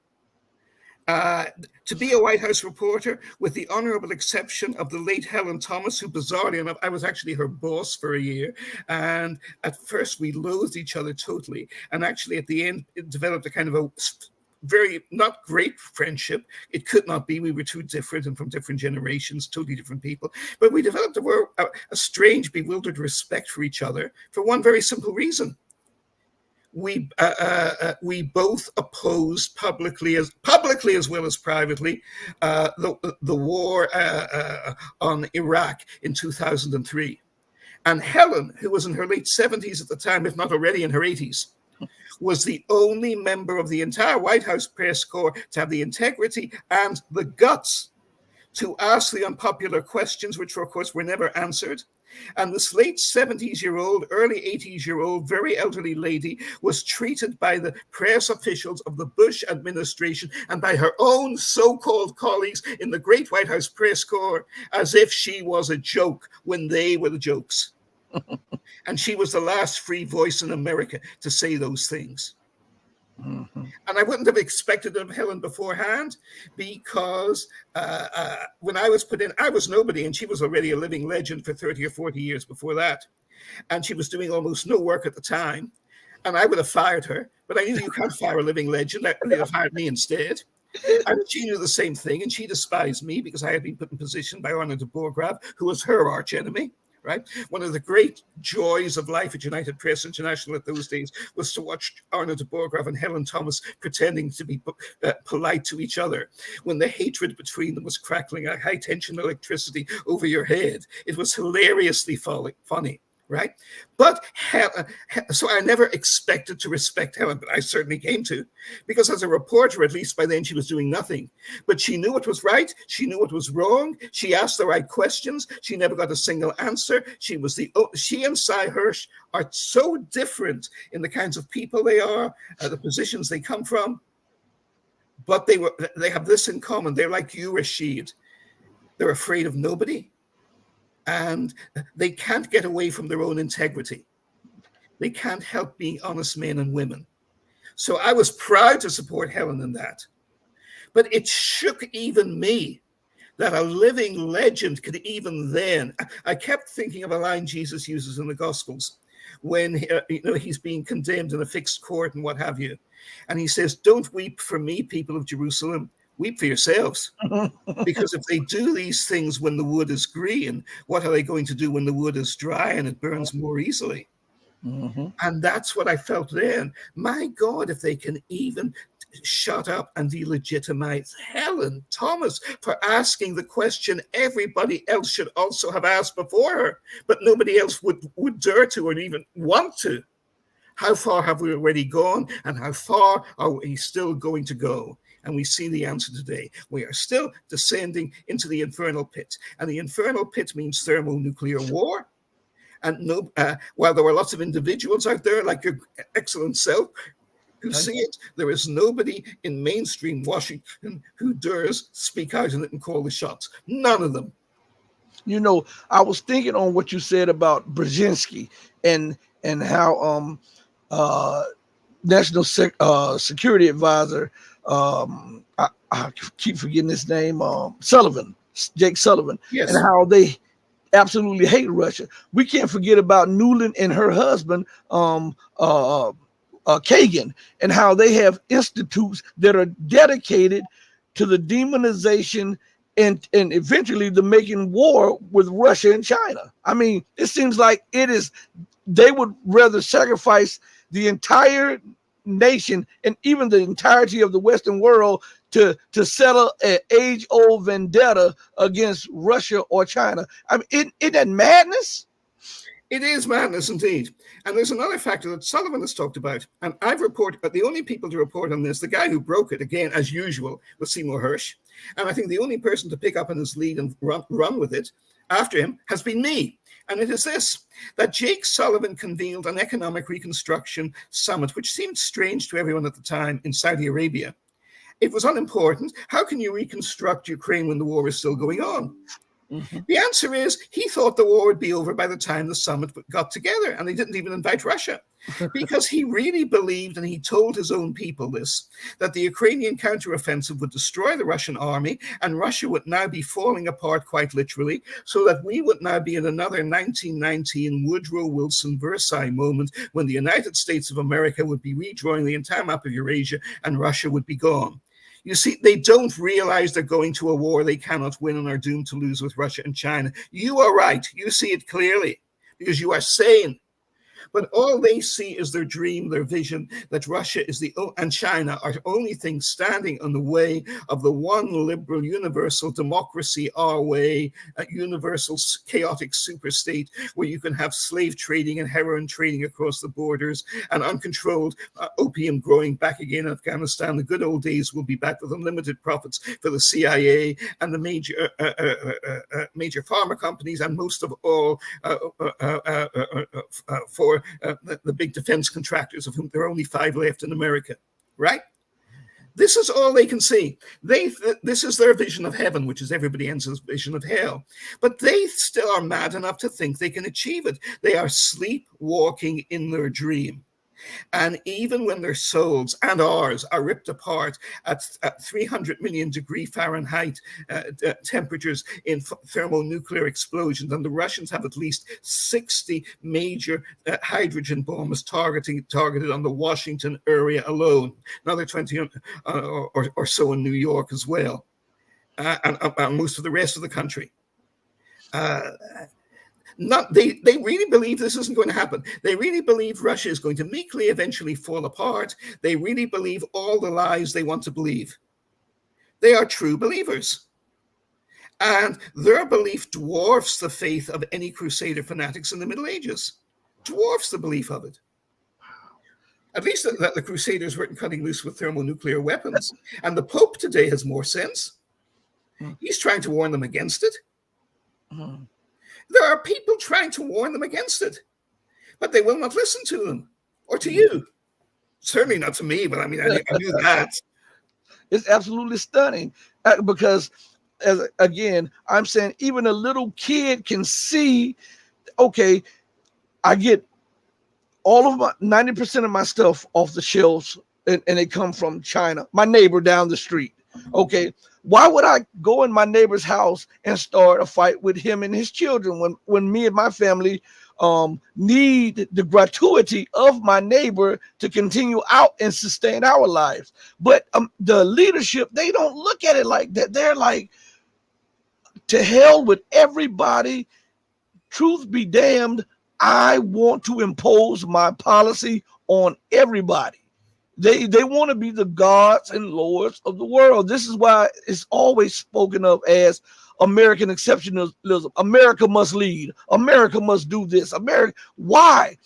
To be a White House reporter, with the honorable exception of the late Helen Thomas, who bizarrely enough, I was actually her boss for a year. And at first we loathed each other totally. And actually at the end, it developed a kind of a very not great friendship. It could not be. We were too different and from different generations, totally different people. But we developed a strange, bewildered respect for each other for one very simple reason. We both opposed publicly as well as privately the war on Iraq in 2003. And Helen, who was in her late 70s at the time, if not already in her 80s, was the only member of the entire White House press corps to have the integrity and the guts to ask the unpopular questions, which of course were never answered. And this late 70s-year-old, early 80s-year-old, very elderly lady was treated by the press officials of the Bush administration and by her own so-called colleagues in the great White House press corps as if she was a joke when they were the jokes. And she was the last free voice in America to say those things. Mm-hmm. And I wouldn't have expected of Helen beforehand, because when I was put in, I was nobody, and she was already a living legend for 30 or 40 years before that. And she was doing almost no work at the time. And I would have fired her, but I knew you can't fire a living legend. They'd have hired me instead. And she knew the same thing, and she despised me because I had been put in position by Arno de Boergraaf, who was her archenemy. Right? One of the great joys of life at United Press International at those days was to watch Arno de Boergraaf and Helen Thomas pretending to be polite to each other when the hatred between them was crackling like high-tension electricity over your head. It was hilariously funny. Right? But so I never expected to respect Helen, but I certainly came to, because as a reporter, at least by then, she was doing nothing. But she knew what was right. She knew what was wrong. She asked the right questions. She never got a single answer. She and Cy Hirsch are so different in the kinds of people they are, the positions they come from. But they have this in common. They're like you, Rashid. They're afraid of nobody. And they can't get away from their own integrity. They can't help being honest men and women. So I was proud to support Helen in that. But it shook even me that a living legend could even then. I kept thinking of a line Jesus uses in the Gospels when he's being condemned in a fixed court and what have you. And he says, "Don't weep for me, people of Jerusalem. Weep for yourselves, because if they do these things when the wood is green, what are they going to do when the wood is dry and it burns more easily?" Mm-hmm. And that's what I felt then. My God, if they can even shut up and delegitimize Helen Thomas for asking the question everybody else should also have asked before her, but nobody else would dare to or even want to. How far have we already gone, and how far are we still going to go? And we see the answer today. We are still descending into the infernal pit. And the infernal pit means thermonuclear war. And while there are lots of individuals out there, like your excellent self, who see it, there is nobody in mainstream Washington who dares speak out in it and call the shots. None of them. You know, I was thinking on what you said about Brzezinski and how national security advisor, I keep forgetting his name, Sullivan, Jake Sullivan, Yes. and how they absolutely hate Russia. We can't forget about Nuland and her husband, Kagan, and how they have institutes that are dedicated to the demonization and eventually the making war with Russia and China. I mean, it seems like they would rather sacrifice the entire nation and even the entirety of the Western world to settle an age-old vendetta against Russia or China. I mean, isn't that madness? It is madness indeed. And there's another factor that Sullivan has talked about, and I've reported, but the only people to report on this, the guy who broke it, again, as usual, was Seymour Hersh. And I think the only person to pick up on his lead and run with it after him has been me. And it is this, that Jake Sullivan convened an economic reconstruction summit, which seemed strange to everyone at the time, in Saudi Arabia. It was unimportant. How can you reconstruct Ukraine when the war is still going on? Mm-hmm. The answer is he thought the war would be over by the time the summit got together, and he didn't even invite Russia because he really believed, and he told his own people this, that the Ukrainian counteroffensive would destroy the Russian army and Russia would now be falling apart quite literally, so that we would now be in another 1919 Woodrow Wilson Versailles moment when the United States of America would be redrawing the entire map of Eurasia and Russia would be gone. You see, they don't realize they're going to a war they cannot win and are doomed to lose with Russia and China. You are right. You see it clearly because you are sane. But all they see is their dream, their vision, that Russia is and China are only things standing on the way of the one liberal, universal democracy, our way, a universal chaotic super state where you can have slave trading and heroin trading across the borders and uncontrolled opium growing back again in Afghanistan. The good old days will be back with unlimited profits for the CIA and the major pharma companies, and most of all for the big defense contractors, of whom there are only 5 left in America, right? This is all they can see. This is their vision of heaven, which is everybody else's vision of hell. But they still are mad enough to think they can achieve it. They are sleepwalking in their dream. And even when their souls and ours are ripped apart at 300 million degree Fahrenheit temperatures in thermonuclear explosions, and the Russians have at least 60 major hydrogen bombs targeted on the Washington area alone, another 20 or so in New York as well, and most of the rest of the country. They really believe this isn't going to happen. They really believe Russia is going to meekly eventually fall apart. They really believe all the lies they want to believe. They are true believers. And their belief dwarfs the faith of any Crusader fanatics in the Middle Ages. Dwarfs the belief of it. At least that the Crusaders weren't cutting loose with thermonuclear weapons. And the Pope today has more sense. He's trying to warn them against it. There are people trying to warn them against it, but they will not listen to them or to you. Certainly not to me, but I mean, I knew that. It's absolutely stunning because, again, I'm saying even a little kid can see, okay, I get all of my 90% of my stuff off the shelves and they come from China, my neighbor down the street. Okay, why would I go in my neighbor's house and start a fight with him and his children when me and my family need the gratuity of my neighbor to continue out and sustain our lives? But the leadership, they don't look at it like that. They're like, to hell with everybody. Truth be damned, I want to impose my policy on everybody. They want to be the gods and lords of the world. This is why it's always spoken of as American exceptionalism. America must lead. America must do this. America. Why?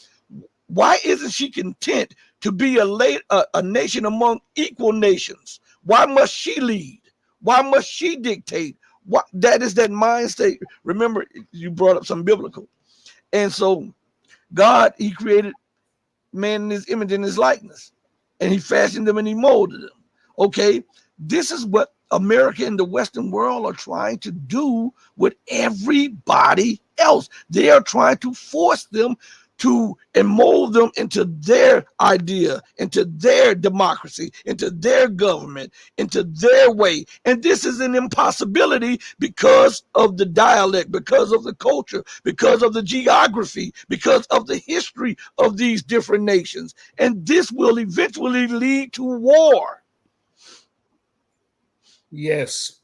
Why isn't she content to be a nation among equal nations? Why must she lead? Why must she dictate? What? That is that mind state. Remember, you brought up some biblical. And so God, he created man in his image and his likeness. And he fashioned them and he molded them. Okay, this is what America and the Western world are trying to do with everybody else. They are trying to force them to and mold them into their idea, into their democracy, into their government, into their way. And this is an impossibility because of the dialect, because of the culture, because of the geography, because of the history of these different nations. And this will eventually lead to war. Yes.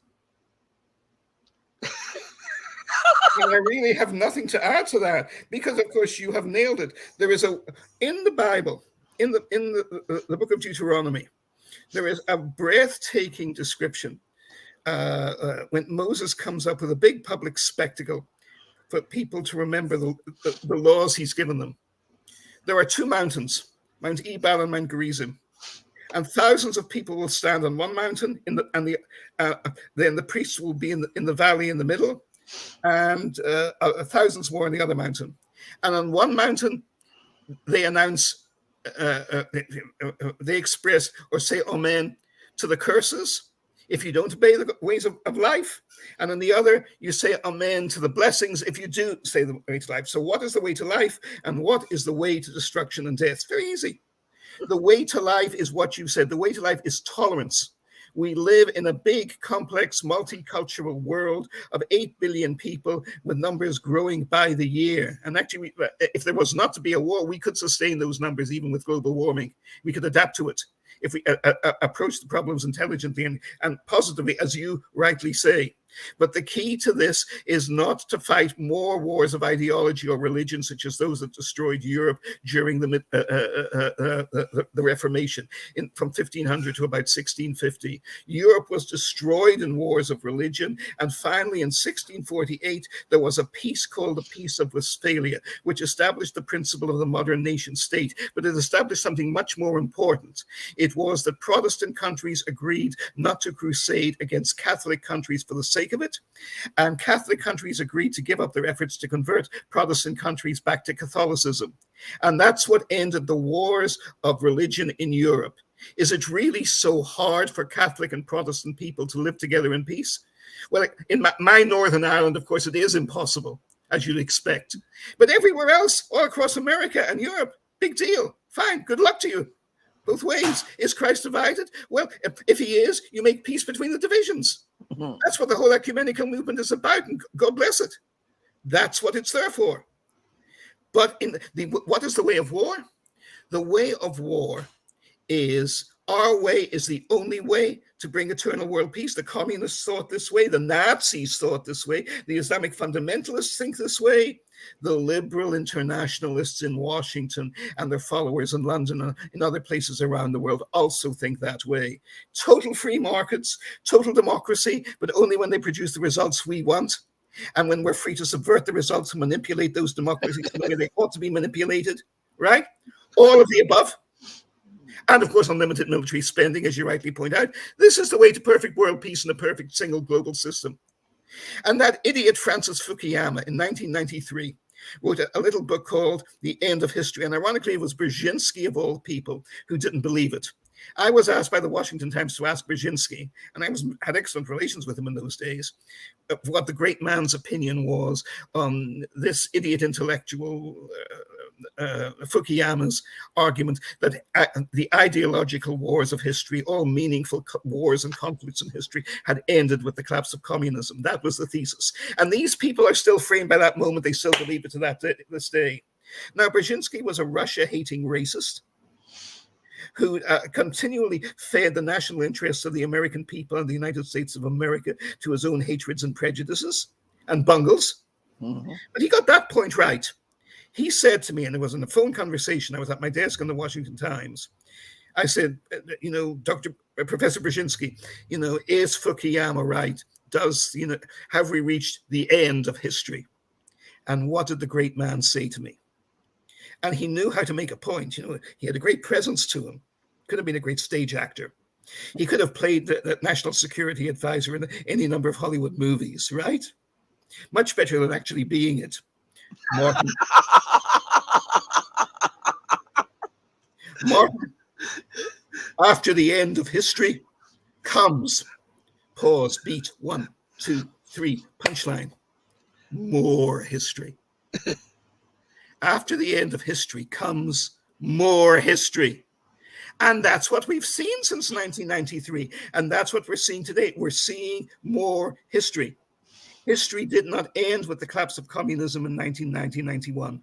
And I really have nothing to add to that, because of course you have nailed it. There is in the Bible, in the book of Deuteronomy, there is a breathtaking description when Moses comes up with a big public spectacle for people to remember the laws he's given them. There are two mountains, Mount Ebal and Mount Gerizim, and thousands of people will stand on one mountain, then the priests will be in the valley in the middle, and thousands more on the other mountain. And on one mountain, they announce, they express or say amen to the curses if you don't obey the ways of life. And on the other, you say amen to the blessings if you do say the way to life. So what is the way to life, and what is the way to destruction and death? It's very easy. The way to life is what you said. The way to life is tolerance. We live in a big, complex, multicultural world of 8 billion people, with numbers growing by the year. And actually, if there was not to be a war, we could sustain those numbers even with global warming. We could adapt to it if we approach the problems intelligently and positively, as you rightly say. But the key to this is not to fight more wars of ideology or religion, such as those that destroyed Europe during the Reformation from 1500 to about 1650. Europe was destroyed in wars of religion. And finally, in 1648, there was a peace called the Peace of Westphalia, which established the principle of the modern nation state. But it established something much more important. It was that Protestant countries agreed not to crusade against Catholic countries for the sake of it, and Catholic countries agreed to give up their efforts to convert Protestant countries back to Catholicism. And that's what ended the wars of religion in Europe. Is it really so hard for Catholic and Protestant people to live together in peace? Well, in my Northern Ireland, of course, it is impossible, as you'd expect. But everywhere else, all across America and Europe, big deal. Fine, good luck to you. Both ways. Is Christ divided? Well, if he is, you make peace between the divisions. That's what the whole ecumenical movement is about, and God bless it. That's what it's there for. But what is the way of war? The way of war is, our way is the only way to bring eternal world peace. The communists thought this way. The Nazis thought this way. The Islamic fundamentalists think this way. The liberal internationalists in Washington and their followers in London and in other places around the world also think that way. Total free markets, total democracy, but only when they produce the results we want. And when we're free to subvert the results and manipulate those democracies the way they ought to be manipulated, right? All of the above. And of course, unlimited military spending, as you rightly point out. This is the way to perfect world peace and a perfect single global system. And that idiot Francis Fukuyama in 1993 wrote a little book called The End of History. And ironically, it was Brzezinski, of all people, who didn't believe it. I was asked by the Washington Times to ask Brzezinski, and I had excellent relations with him in those days, what the great man's opinion was on this idiot intellectual Fukuyama's argument that the ideological wars of history, all meaningful wars and conflicts in history, had ended with the collapse of communism. That was the thesis. And these people are still framed by that moment. They still believe it to this day. Now, Brzezinski was a Russia-hating racist who continually fed the national interests of the American people and the United States of America to his own hatreds and prejudices and bungles. Mm-hmm. But he got that point right. He said to me, and it was in a phone conversation, I was at my desk in the Washington Times. I said, Professor Brzezinski, is Fukuyama right? Have we reached the end of history? And what did the great man say to me? And he knew how to make a point. He had a great presence to him. Could have been a great stage actor. He could have played the national security advisor in any number of Hollywood movies, right? Much better than actually being it. Martin, after the end of history comes, pause, beat, 1, 2, 3, punchline, more history. After the end of history comes more history. And that's what we've seen since 1993. And that's what we're seeing today. We're seeing more history. History did not end with the collapse of communism in 1990-91,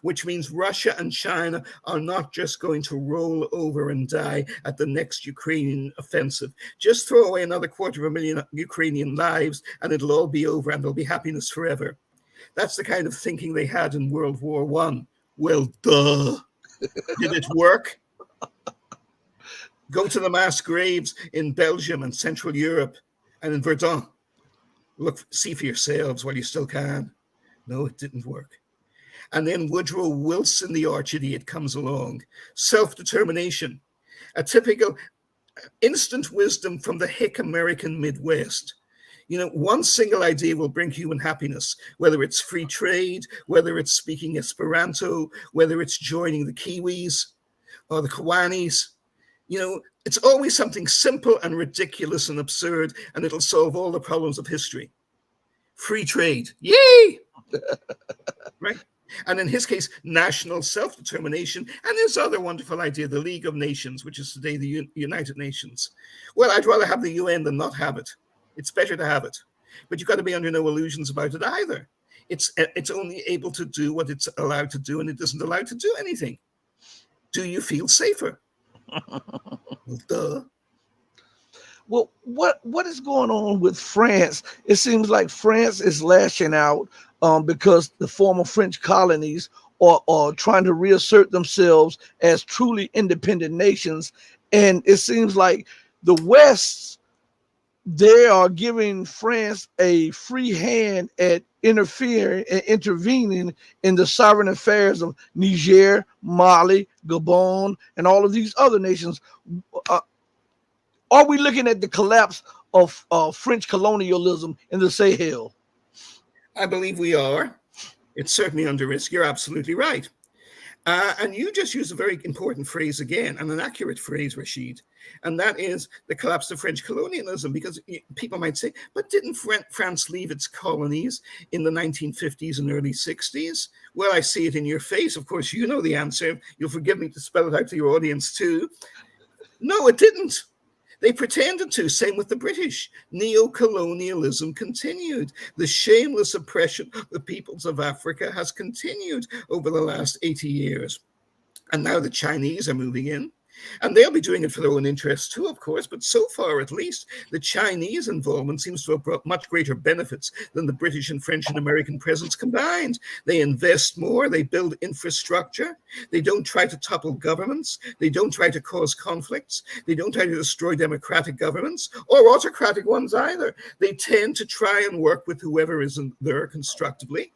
which means Russia and China are not just going to roll over and die at the next Ukrainian offensive. Just throw away another 250,000 Ukrainian lives and it'll all be over and there'll be happiness forever. That's the kind of thinking they had in World War I. Well, duh. Did it work? Go to the mass graves in Belgium and Central Europe and in Verdun. Look, see for yourselves while you still can. No, it didn't work. And then Woodrow Wilson, the arch idiot, comes along. Self-determination, a typical instant wisdom from the hick American Midwest. You know, one single idea will bring human happiness, whether it's free trade, whether it's speaking Esperanto, whether it's joining the Kiwis or the Kiwanis. You know, it's always something simple and ridiculous and absurd, and it'll solve all the problems of history. Free trade. Yay! Right? And in his case, national self-determination, and his other wonderful idea, the League of Nations, which is today the United Nations. Well, I'd rather have the UN than not have it. It's better to have it. But you've got to be under no illusions about it either. It's only able to do what it's allowed to do, and it isn't allowed to do anything. Do you feel safer? Well, duh. Well, what is going on with France? It seems like France is lashing out because the former French colonies are trying to reassert themselves as truly independent nations. And it seems like the West, they are giving France a free hand at interfering and intervening in the sovereign affairs of Niger, Mali, Gabon, and all of these other nations. Are we looking at the collapse of French colonialism in the Sahel? I believe we are. It's certainly under risk. You're absolutely right. And you just used a very important phrase again, and an accurate phrase, Rashid, and that is the collapse of French colonialism, because people might say, but didn't France leave its colonies in the 1950s and early 60s? Well, I see it in your face. Of course, you know the answer. You'll forgive me to spell it out to your audience too. No, it didn't. They pretended to. Same with the British. Neo-colonialism continued. The shameless oppression of the peoples of Africa has continued over the last 80 years. And now the Chinese are moving in. And they'll be doing it for their own interests too, of course. But so far, at least, the Chinese involvement seems to have brought much greater benefits than the British and French and American presence combined. They invest more. They build infrastructure. They don't try to topple governments. They don't try to cause conflicts. They don't try to destroy democratic governments or autocratic ones either. They tend to try and work with whoever is in there constructively.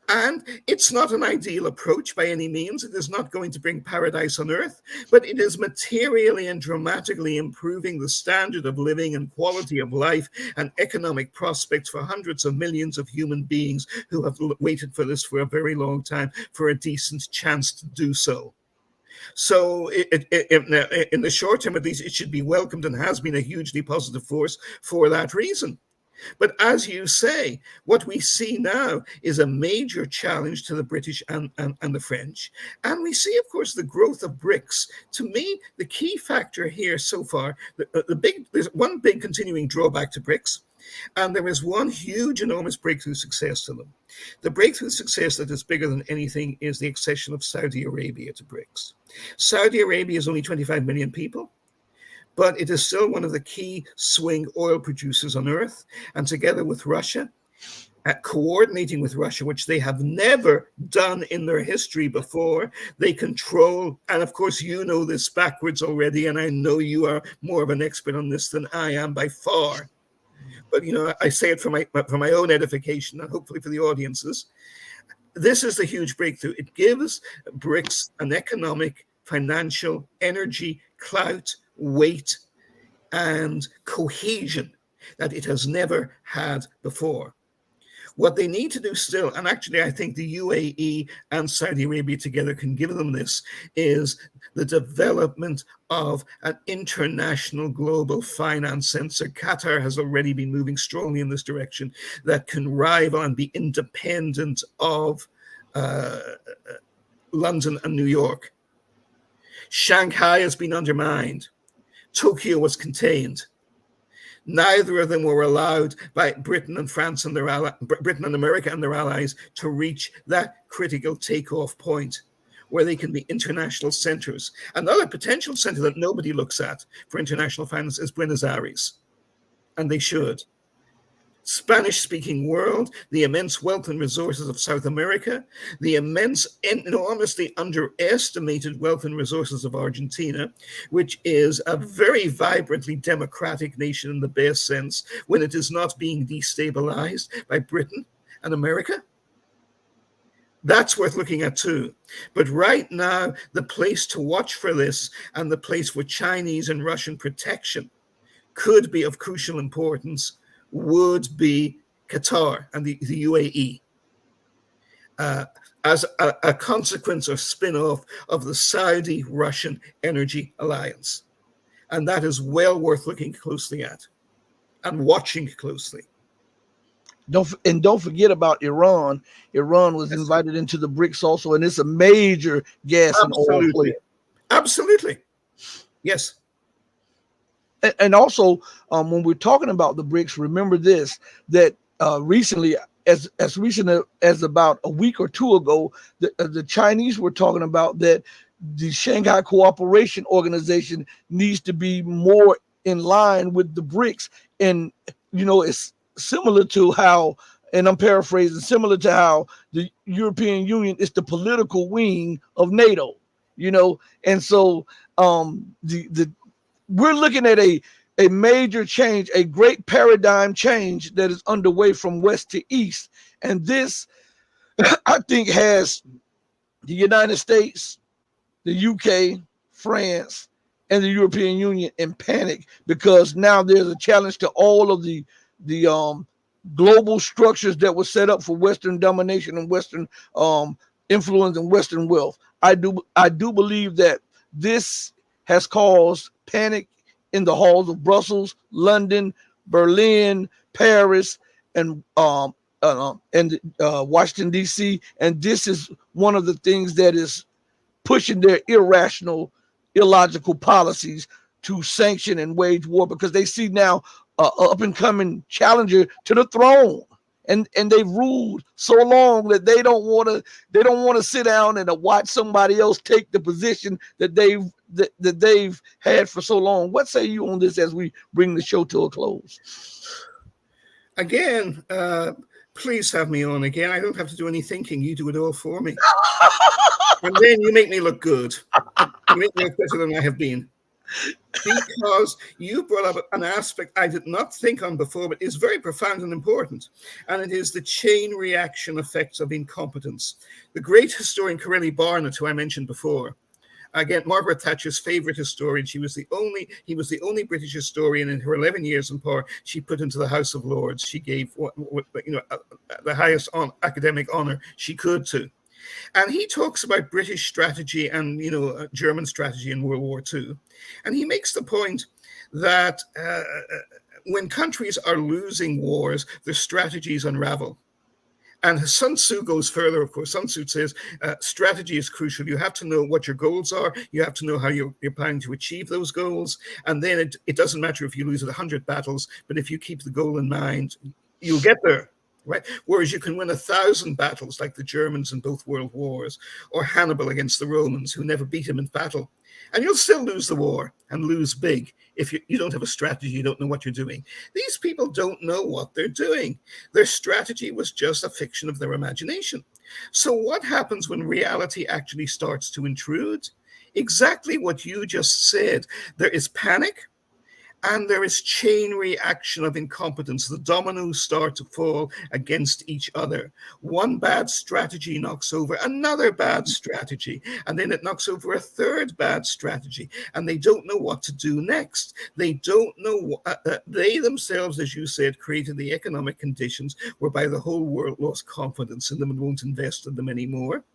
And it's not an ideal approach by any means. It is not going to bring paradise on earth, but it is materially and dramatically improving the standard of living and quality of life and economic prospects for hundreds of millions of human beings who have waited for this for a very long time, for a decent chance to do so. So in the short term, at least, it should be welcomed and has been a hugely positive force for that reason. But as you say, what we see now is a major challenge to the British and the French. And we see, of course, the growth of BRICS. To me, the key factor here so far, there's one big continuing drawback to BRICS, and there is one huge, enormous breakthrough success to them. The breakthrough success that is bigger than anything is the accession of Saudi Arabia to BRICS. Saudi Arabia is only 25 million people, but it is still one of the key swing oil producers on earth. And together with Russia, coordinating with Russia, which they have never done in their history before, they control, and of course you know this backwards already, and I know you are more of an expert on this than I am by far. But you know, I say it for my own edification and hopefully for the audiences. This is the huge breakthrough. It gives BRICS an economic, financial, energy, clout, weight, and cohesion that it has never had before. What they need to do still, and actually I think the UAE and Saudi Arabia together can give them this, is the development of an international global finance center. Qatar has already been moving strongly in this direction, that can rival and be independent of London and New York. Shanghai has been undermined. Tokyo was contained. Neither of them were allowed by Britain and France and Britain and America and their allies to reach that critical takeoff point where they can be international centers. Another potential center that nobody looks at for international finance is Buenos Aires, and they should. Spanish-speaking world, the immense wealth and resources of South America, the immense, enormously underestimated wealth and resources of Argentina, which is a very vibrantly democratic nation in the best sense when it is not being destabilized by Britain and America. That's worth looking at too. But right now, the place to watch for this and the place for Chinese and Russian protection could be of crucial importance would be Qatar and the UAE as a consequence or spin-off of the Saudi-Russian energy alliance. And that is well worth looking closely at and watching closely. Don't forget about Iran. Iran was invited into the BRICS also, and it's a major gas and oil player. Absolutely. Yes. And also, when we're talking about the BRICS, remember this, that recently, as recent as about a week or two ago, the Chinese were talking about that the Shanghai Cooperation Organization needs to be more in line with the BRICS. And, it's similar to how, and I'm paraphrasing, similar to how the European Union is the political wing of NATO, and so we're looking at a major change, a great paradigm change that is underway from west to east. And this, I think, has the United States, the UK, France, and the European Union in panic, because now there's a challenge to all of the global structures that were set up for Western domination and Western influence and Western wealth. I do believe that this has caused panic in the halls of Brussels, London, Berlin, Paris, and Washington, D.C. And this is one of the things that is pushing their irrational, illogical policies to sanction and wage war, because they see now an up-and-coming challenger to the throne. And they've ruled so long that they don't want to sit down and watch somebody else take the position that they've had for so long. What say you on this as we bring the show to a close? Again, please have me on again. I don't have to do any thinking. You do it all for me. And then you make me look good. You make me look better than I have been. Because you brought up an aspect I did not think on before, but is very profound and important. And it is the chain reaction effects of incompetence. The great historian Corelli Barnett, who I mentioned before, again, Margaret Thatcher's favorite historian, he was the only British historian in her 11 years in power she put into the House of Lords. She gave the highest academic honor she could to. And he talks about British strategy and, German strategy in World War II. And he makes the point that when countries are losing wars, their strategies unravel. And Sun Tzu goes further, of course. Sun Tzu says strategy is crucial. You have to know what your goals are. You have to know how you're planning to achieve those goals. And then it doesn't matter if you lose 100 battles, but if you keep the goal in mind, you'll get there. Right. Whereas you can win 1,000 battles like the Germans in both world wars, or Hannibal against the Romans, who never beat him in battle. And you'll still lose the war and lose big if you don't have a strategy, you don't know what you're doing. These people don't know what they're doing. Their strategy was just a fiction of their imagination. So what happens when reality actually starts to intrude? Exactly what you just said. There is panic. And there is chain reaction of incompetence. The dominoes start to fall against each other. One bad strategy knocks over another bad strategy, and then it knocks over a third bad strategy, and they don't know what to do next. They don't know. They themselves, as you said, created the economic conditions whereby the whole world lost confidence in them and won't invest in them anymore.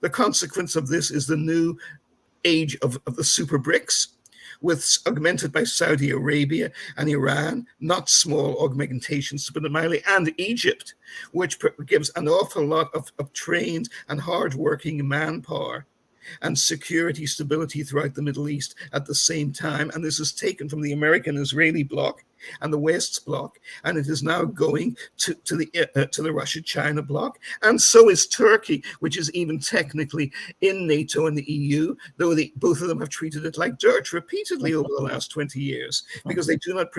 The consequence of this is the new age of the super BRICS, augmented by Saudi Arabia and Iran, not small augmentations, to put it mildly, and Egypt, which gives an awful lot of trained and hardworking manpower and security stability throughout the Middle East at the same time. And this is taken from the American-Israeli bloc and the West's bloc, and it is now going to the Russia-China bloc. And so is Turkey, which is even technically in NATO and the EU, though both of them have treated it like dirt repeatedly over the last 20 years, because they do not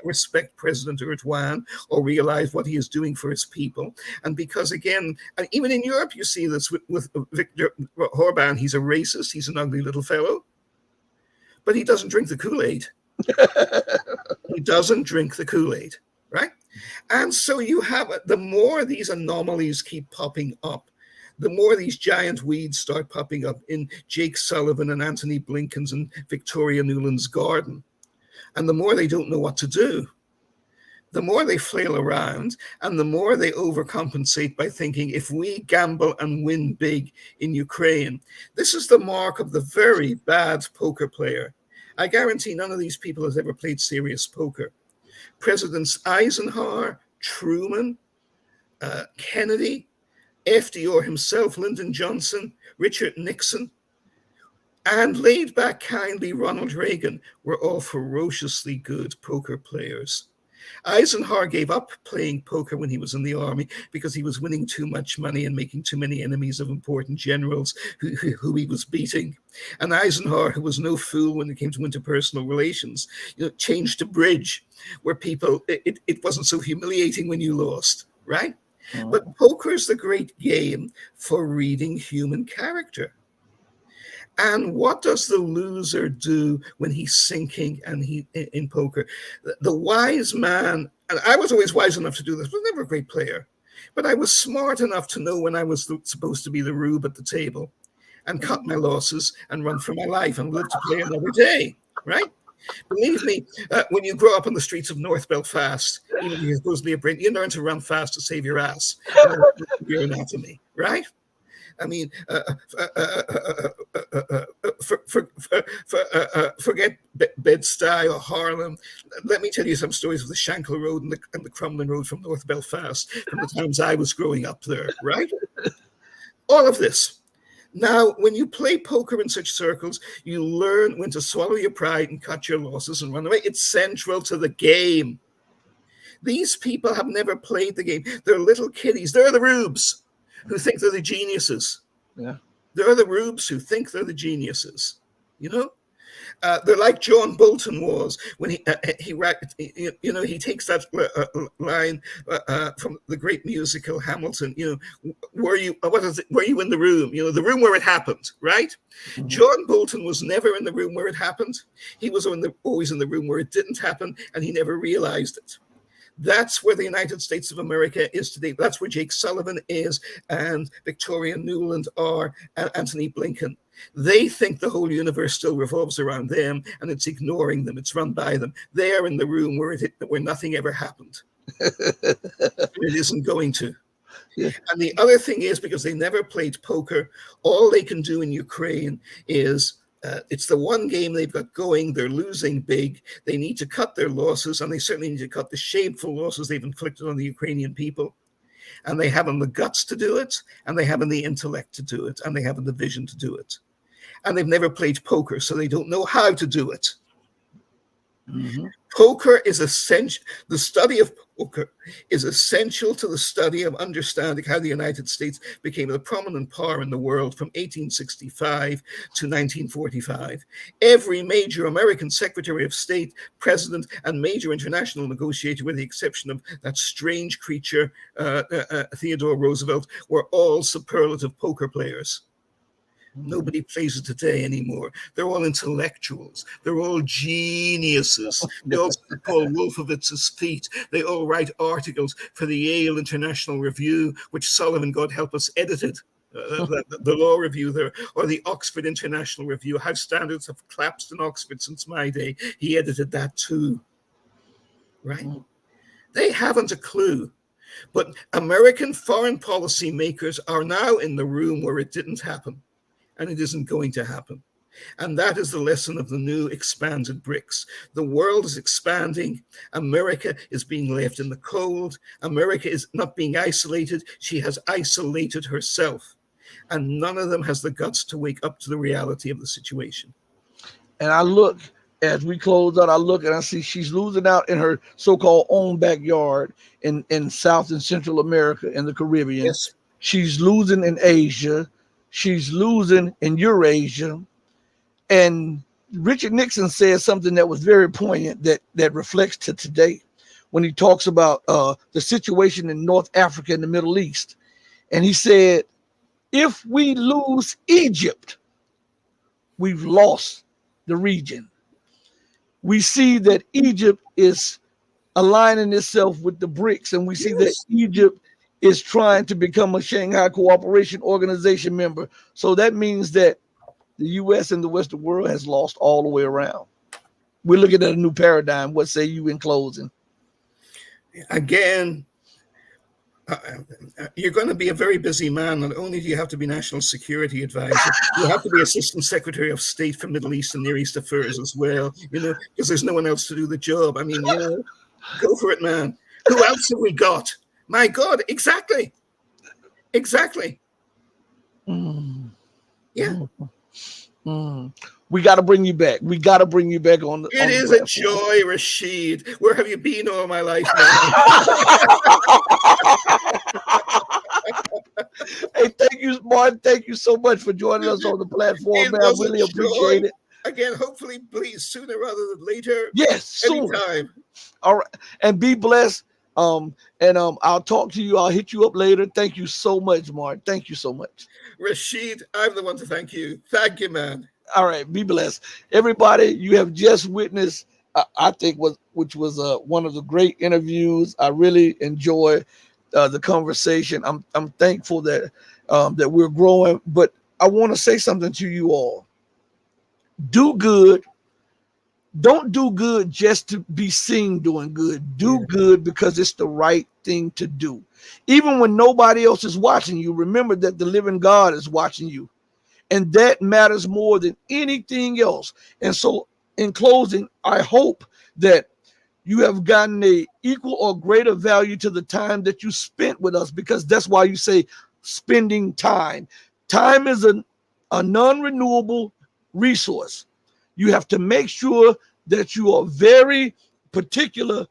respect President Erdogan or realize what he is doing for his people. And because, again, and even in Europe, you see this with Viktor Orbán. He's a racist. He's an ugly little fellow, but he doesn't drink the Kool-Aid. He doesn't drink the Kool-Aid, right? And so you have, the more these anomalies keep popping up, the more these giant weeds start popping up in Jake Sullivan and Anthony Blinken's and Victoria Nuland's garden. And the more they don't know what to do, the more they flail around, and the more they overcompensate by thinking, if we gamble and win big in Ukraine, this is the mark of the very bad poker player. I guarantee none of these people has ever played serious poker. Presidents Eisenhower, Truman, Kennedy, FDR himself, Lyndon Johnson, Richard Nixon, and laid back kindly Ronald Reagan were all ferociously good poker players. Eisenhower gave up playing poker when he was in the army because he was winning too much money and making too many enemies of important generals who he was beating. And Eisenhower, who was no fool when it came to interpersonal relations, changed to bridge, where people, it wasn't so humiliating when you lost, right? Mm-hmm. But poker is the great game for reading human character. And what does the loser do when he's sinking and in poker? The wise man, and I was always wise enough to do this, I was never a great player, but I was smart enough to know when I was supposed to be the rube at the table and cut my losses and run for my life and live to play another day, right? Believe me, when you grow up on the streets of North Belfast, even if you're supposed to be a Brit, you learn to run fast to save your ass, your anatomy, right? I mean, forget Bed-Stuy or Harlem. Let me tell you some stories of the Shankill Road and the Crumlin Road from North Belfast from the times I was growing up there, right? All of this. Now, when you play poker in such circles, you learn when to swallow your pride and cut your losses and run away. It's central to the game. These people have never played the game. They're little kiddies. They're the rubes who think they're the geniuses. Yeah, they're the rubes who think they're the geniuses. You know, they're like John Bolton was when he takes that line from the great musical Hamilton. You know, were you in the room? You know, the room where it happened, right? Mm-hmm. John Bolton was never in the room where it happened. He was always in the room where it didn't happen, and he never realized it. That's where the United States of America is today. That's where Jake Sullivan is, and Victoria Nuland are, and Anthony Blinken. They think the whole universe still revolves around them, and it's ignoring them. It's run by them. They are in the room where nothing ever happened. It isn't going to. Yeah. And the other thing is, because they never played poker, all they can do in Ukraine is it's the one game they've got going. They're losing big. They need to cut their losses, and they certainly need to cut the shameful losses they've inflicted on the Ukrainian people. And they haven't the guts to do it, and they haven't the intellect to do it, and they haven't the vision to do it. And they've never played poker, so they don't know how to do it. Mm-hmm. Poker is essential. The study of poker is essential to the study of understanding how the United States became a prominent power in the world from 1865 to 1945. Every major American Secretary of State, President, and major international negotiator, with the exception of that strange creature, Theodore Roosevelt, were all superlative poker players. Nobody plays it today anymore. They're all intellectuals. They're all geniuses. They all Paul Wolfowitz's feet. They all write articles for the Yale International Review, which Sullivan, God help us, edited. The law review there, or the Oxford International Review. How standards have collapsed in Oxford since my day. He edited that too. Right? They haven't a clue. But American foreign policy makers are now in the room where it didn't happen. And it isn't going to happen. And that is the lesson of the new expanded BRICS. The world is expanding. America is being left in the cold. America is not being isolated. She has isolated herself. And none of them has the guts to wake up to the reality of the situation. And I look, as we close out, I look and I see she's losing out in her so-called own backyard in South and Central America and the Caribbean. Yes. She's losing in Asia. She's losing in Eurasia. And Richard Nixon said something that was very poignant that reflects to today when he talks about the situation in North Africa and the Middle East. And he said, if we lose Egypt, we've lost the region. We see that Egypt is aligning itself with the BRICS, and we see that Egypt is trying to become a Shanghai Cooperation Organization member. So that means that the U.S. and the Western world has lost all the way around. We're looking at a new paradigm. What say you in closing? Again, you're going to be a very busy man. Not only do you have to be National Security Advisor, you have to be Assistant Secretary of State for Middle East and Near East Affairs as well, because there's no one else to do the job. I mean, go for it, man. Who else have we got? My God, exactly. Yeah. We got to bring you back. We got to bring you back on the. It is a joy, Rashid. Where have you been all my life, man? Hey, thank you, Martin. Thank you so much for joining us on the platform, man. I really appreciate it. Again, hopefully, please, sooner rather than later. Yes, soon. Anytime. All right, and be blessed. I'll talk to you. I'll hit you up later. Thank you so much, Martin. Thank you so much. Rashid, I'm the one to thank you. Thank you, man. All right, be blessed. Everybody, you have just witnessed, I think, which was one of the great interviews. I really enjoy the conversation. I'm thankful that that we're growing, but I want to say something to you all. Do good. Don't do good just to be seen doing good. Do good because it's the right thing to do. Even when nobody else is watching you, remember that the living God is watching you. And that matters more than anything else. And so in closing, I hope that you have gotten a equal or greater value to the time that you spent with us, because that's why you say spending time. Time is a non-renewable resource. You have to make sure that you are very particular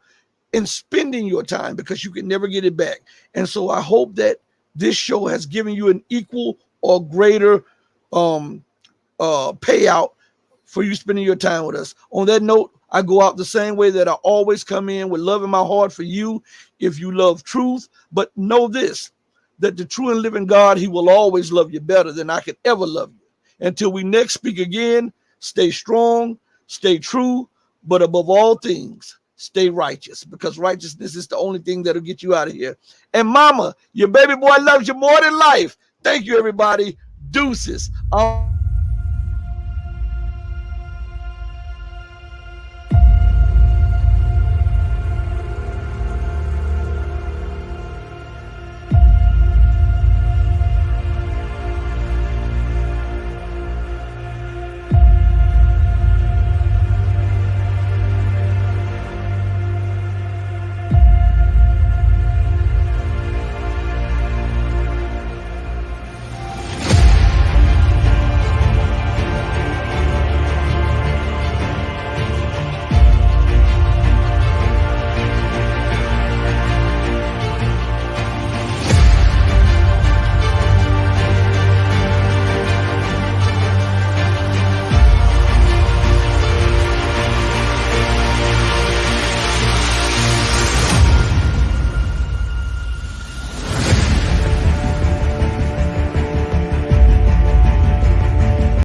in spending your time, because you can never get it back. And so I hope that this show has given you an equal or greater payout for you spending your time with us. On that note, I go out the same way that I always come in, with love in my heart for you if you love truth. But know this, that the true and living God, he will always love you better than I could ever love you. Until we next speak again, stay strong, stay true, but above all things, stay righteous, because righteousness is the only thing that'll get you out of here. And mama, your baby boy loves you more than life. Thank you, everybody. Deuces.